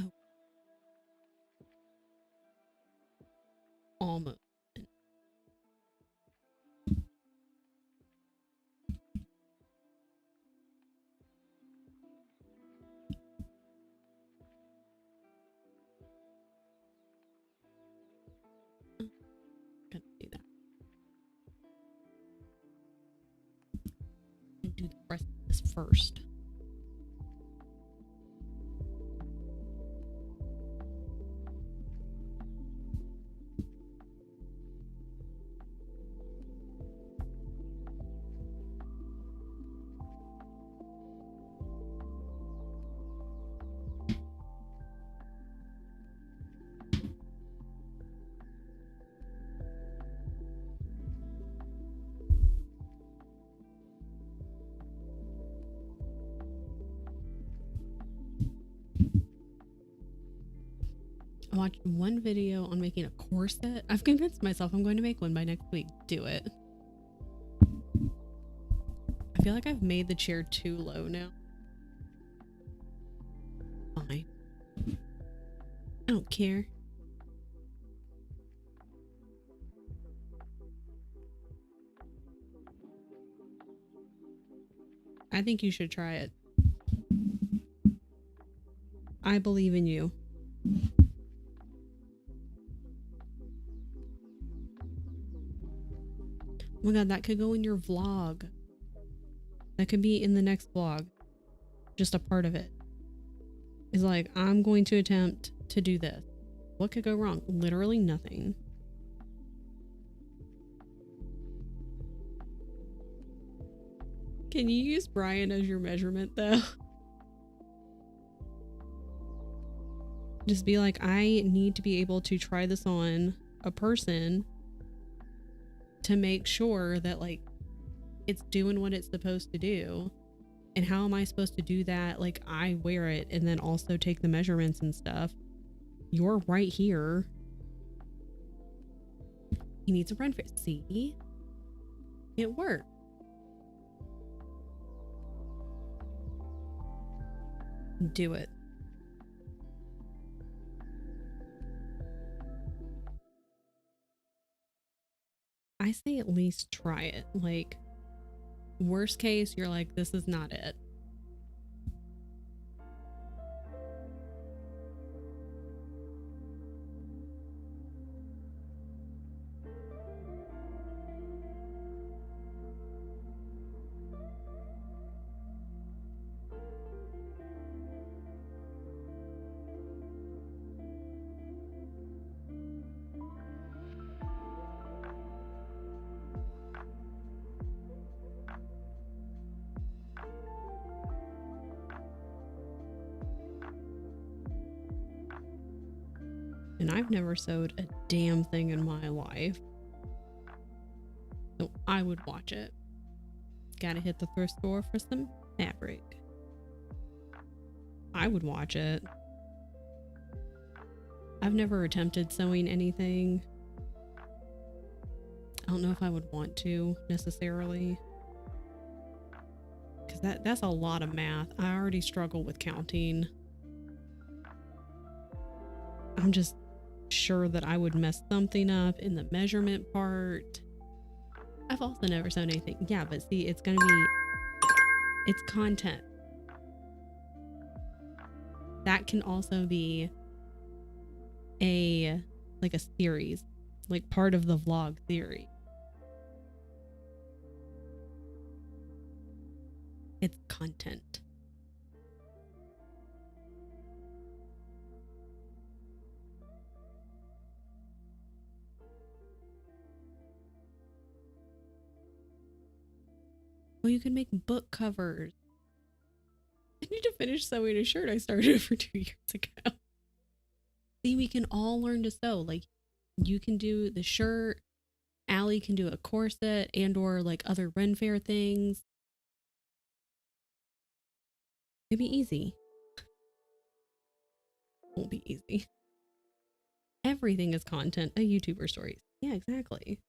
Speaker 1: Oh. Almost. Gonna do that. And do the rest of this first. I watched one video on making a corset. I've convinced myself I'm going to make one by next week. Do it. I feel like I've made the chair too low now. Fine. I don't care. I think you should try it. I believe in you. Oh my god, that could go in your vlog. That could be in the next vlog. Just a part of it. It's like, I'm going to attempt to do this. What could go wrong? Literally nothing. Can you use Brian as your measurement though? Just be like, I need to be able to try this on a person to make sure that like it's doing what it's supposed to do. And how am I supposed to do that? Like, I wear it and then also take the measurements and stuff. You're right here. He needs a run for it. See? It worked. Do it. I say at least try it. Like, Worst case, you're like, this is not it. And I've never sewed a damn thing in my life. So I would watch it. Gotta hit the thrift store for some fabric. I would watch it. I've never attempted sewing anything. I don't know if I would want to necessarily. Because that's a lot of math. I already struggle with counting. I'm just sure that I would mess something up in the measurement part. I've also never sewn anything. Yeah, but see, it's content. That can also be a series, like part of the vlog theory. It's content. Well, you can make book covers. I need to finish sewing a shirt I started over 2 years ago. See, we can all learn to sew. Like, you can do the shirt, Allie can do a corset and or like other Ren Fair things. It'd be easy. Won't be easy. Everything is content. A YouTuber stories. Yeah, exactly.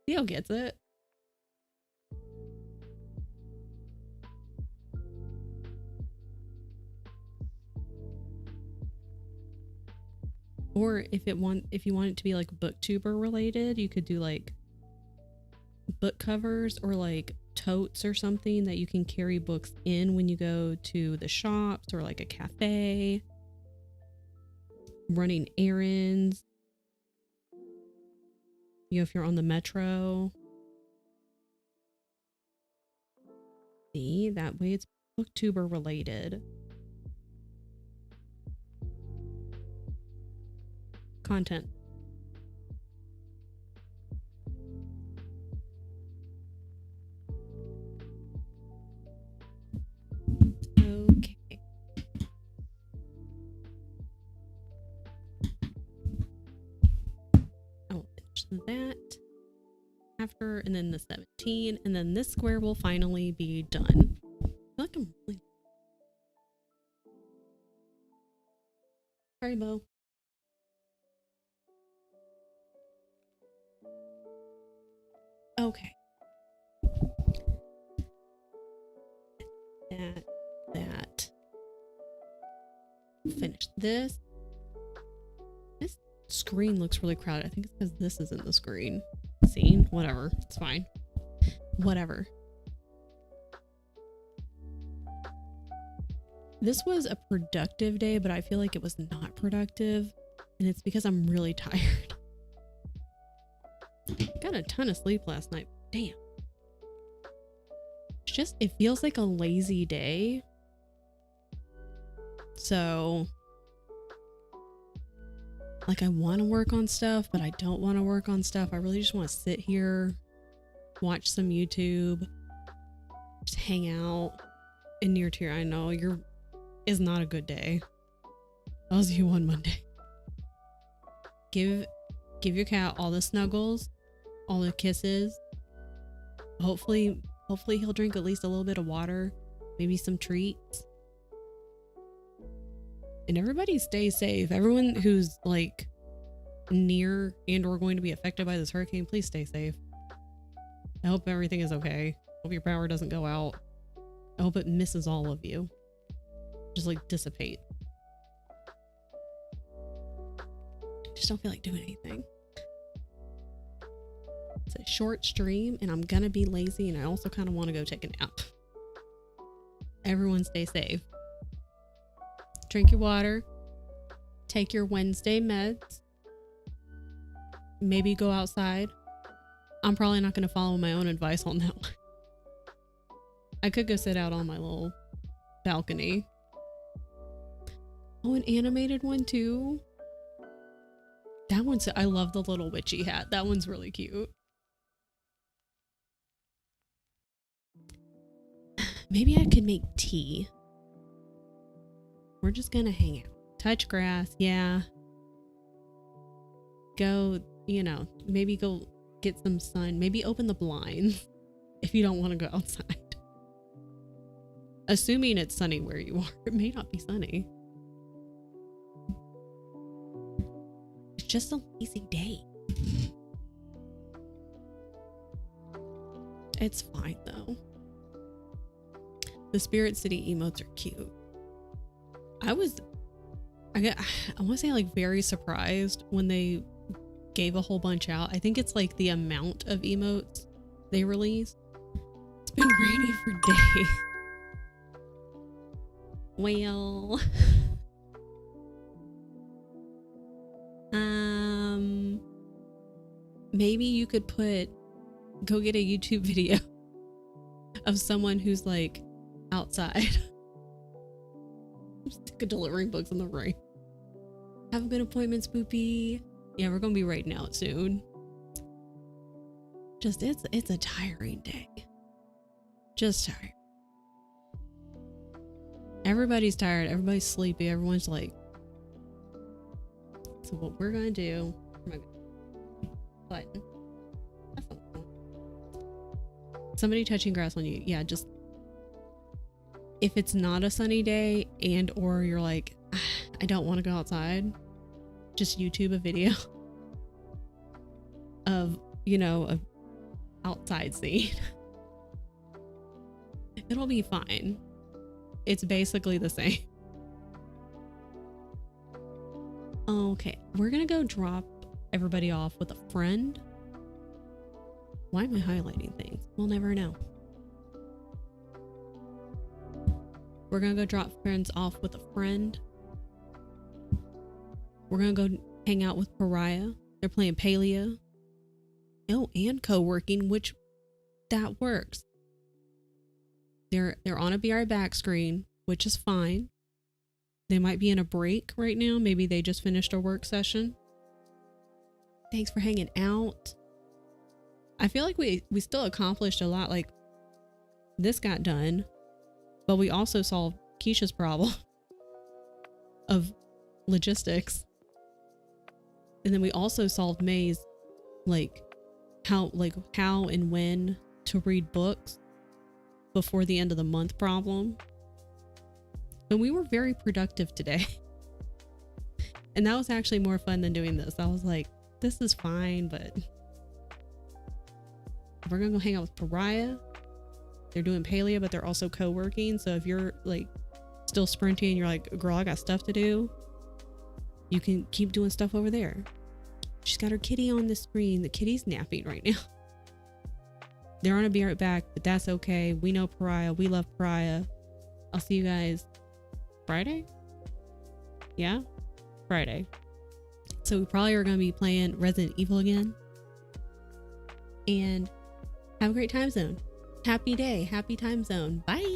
Speaker 1: Theo gets it. Or if you want it to be like booktuber related, you could do like book covers or like totes or something that you can carry books in when you go to the shops or like a cafe, running errands. You know, if you're on the metro. See, that way it's booktuber related. Content. Okay. I'll finish that after, and then the 17, and then this square will finally be done. I feel like I'm really... Sorry, Bo. Okay. That. Finish this. This screen looks really crowded. I think it's because this isn't the screen. See? Whatever. It's fine. Whatever. This was a productive day, but I feel like it was not productive. And it's because I'm really tired. Got a ton of sleep last night. Damn. It's just, it feels like a lazy day. So, like, I want to work on stuff, but I don't want to work on stuff. I really just want to sit here, watch some YouTube, just hang out. And near tier, I know is not a good day. I'll see you on Monday. Give your cat all the snuggles, all the kisses. Hopefully he'll drink at least a little bit of water, maybe some treats. And everybody stay safe. Everyone who's like near and or going to be affected by this hurricane, please stay safe. I hope everything is okay. Hope your power doesn't go out. I hope it misses all of you. Just like dissipate. Just don't feel like doing anything. It's a short stream and I'm gonna be lazy and I also kind of want to go take a nap. Everyone stay safe. Drink your water. Take your Wednesday meds. Maybe go outside. I'm probably not going to follow my own advice on that one. I could go sit out on my little balcony. Oh, an animated one too. That one's, I love the little witchy hat. That one's really cute. Maybe I could make tea. We're just gonna hang out. Touch grass, yeah. Go, you know, maybe go get some sun. Maybe open the blinds if you don't want to go outside. Assuming it's sunny where you are. It may not be sunny. It's just a lazy day. It's fine though. The Spirit City emotes are cute. I want to say like very surprised when they gave a whole bunch out. I think it's like the amount of emotes they released. It's been rainy for days. Well, maybe you could go get a YouTube video of someone who's like outside. I'm sick of delivering books in the rain. Have a good appointment, Spoopy. Yeah, we're gonna be writing out soon. Just it's a tiring day. Just tired. Everybody's tired. Everybody's sleepy. Everyone's like. So what we're gonna do? Button. That's not fun. Somebody touching grass on you. Yeah, just. If it's not a sunny day and or you're like, I don't want to go outside, just YouTube a video of, you know, a outside scene. It'll be fine. It's basically the same. Okay, we're gonna go drop everybody off with a friend. Why am I highlighting things? We'll never know. We're gonna go drop friends off with a friend. We're gonna go hang out with Pariah. They're playing Paleo. Oh, and co-working, which that works. They're on a Be Right Back screen, which is fine. They might be in a break right now. Maybe they just finished a work session. Thanks for hanging out. I feel like we still accomplished a lot. Like, this got done. But we also solved Keisha's problem of logistics. And then we also solved May's how and when to read books before the end of the month problem. And we were very productive today. And that was actually more fun than doing this. I was like, this is fine, but we're gonna go hang out with Pariah. They're doing Paleo, but they're also co-working. So if you're like still sprinting and you're like, girl, I got stuff to do, you can keep doing stuff over there. She's got her kitty on the screen. The kitty's napping right now. They're on a Be Right Back, but that's okay. We know Pariah. We love Pariah. I'll see you guys Friday. Yeah, Friday. So we probably are going to be playing Resident Evil again. And have a great time zone. Happy day. Happy time zone. Bye.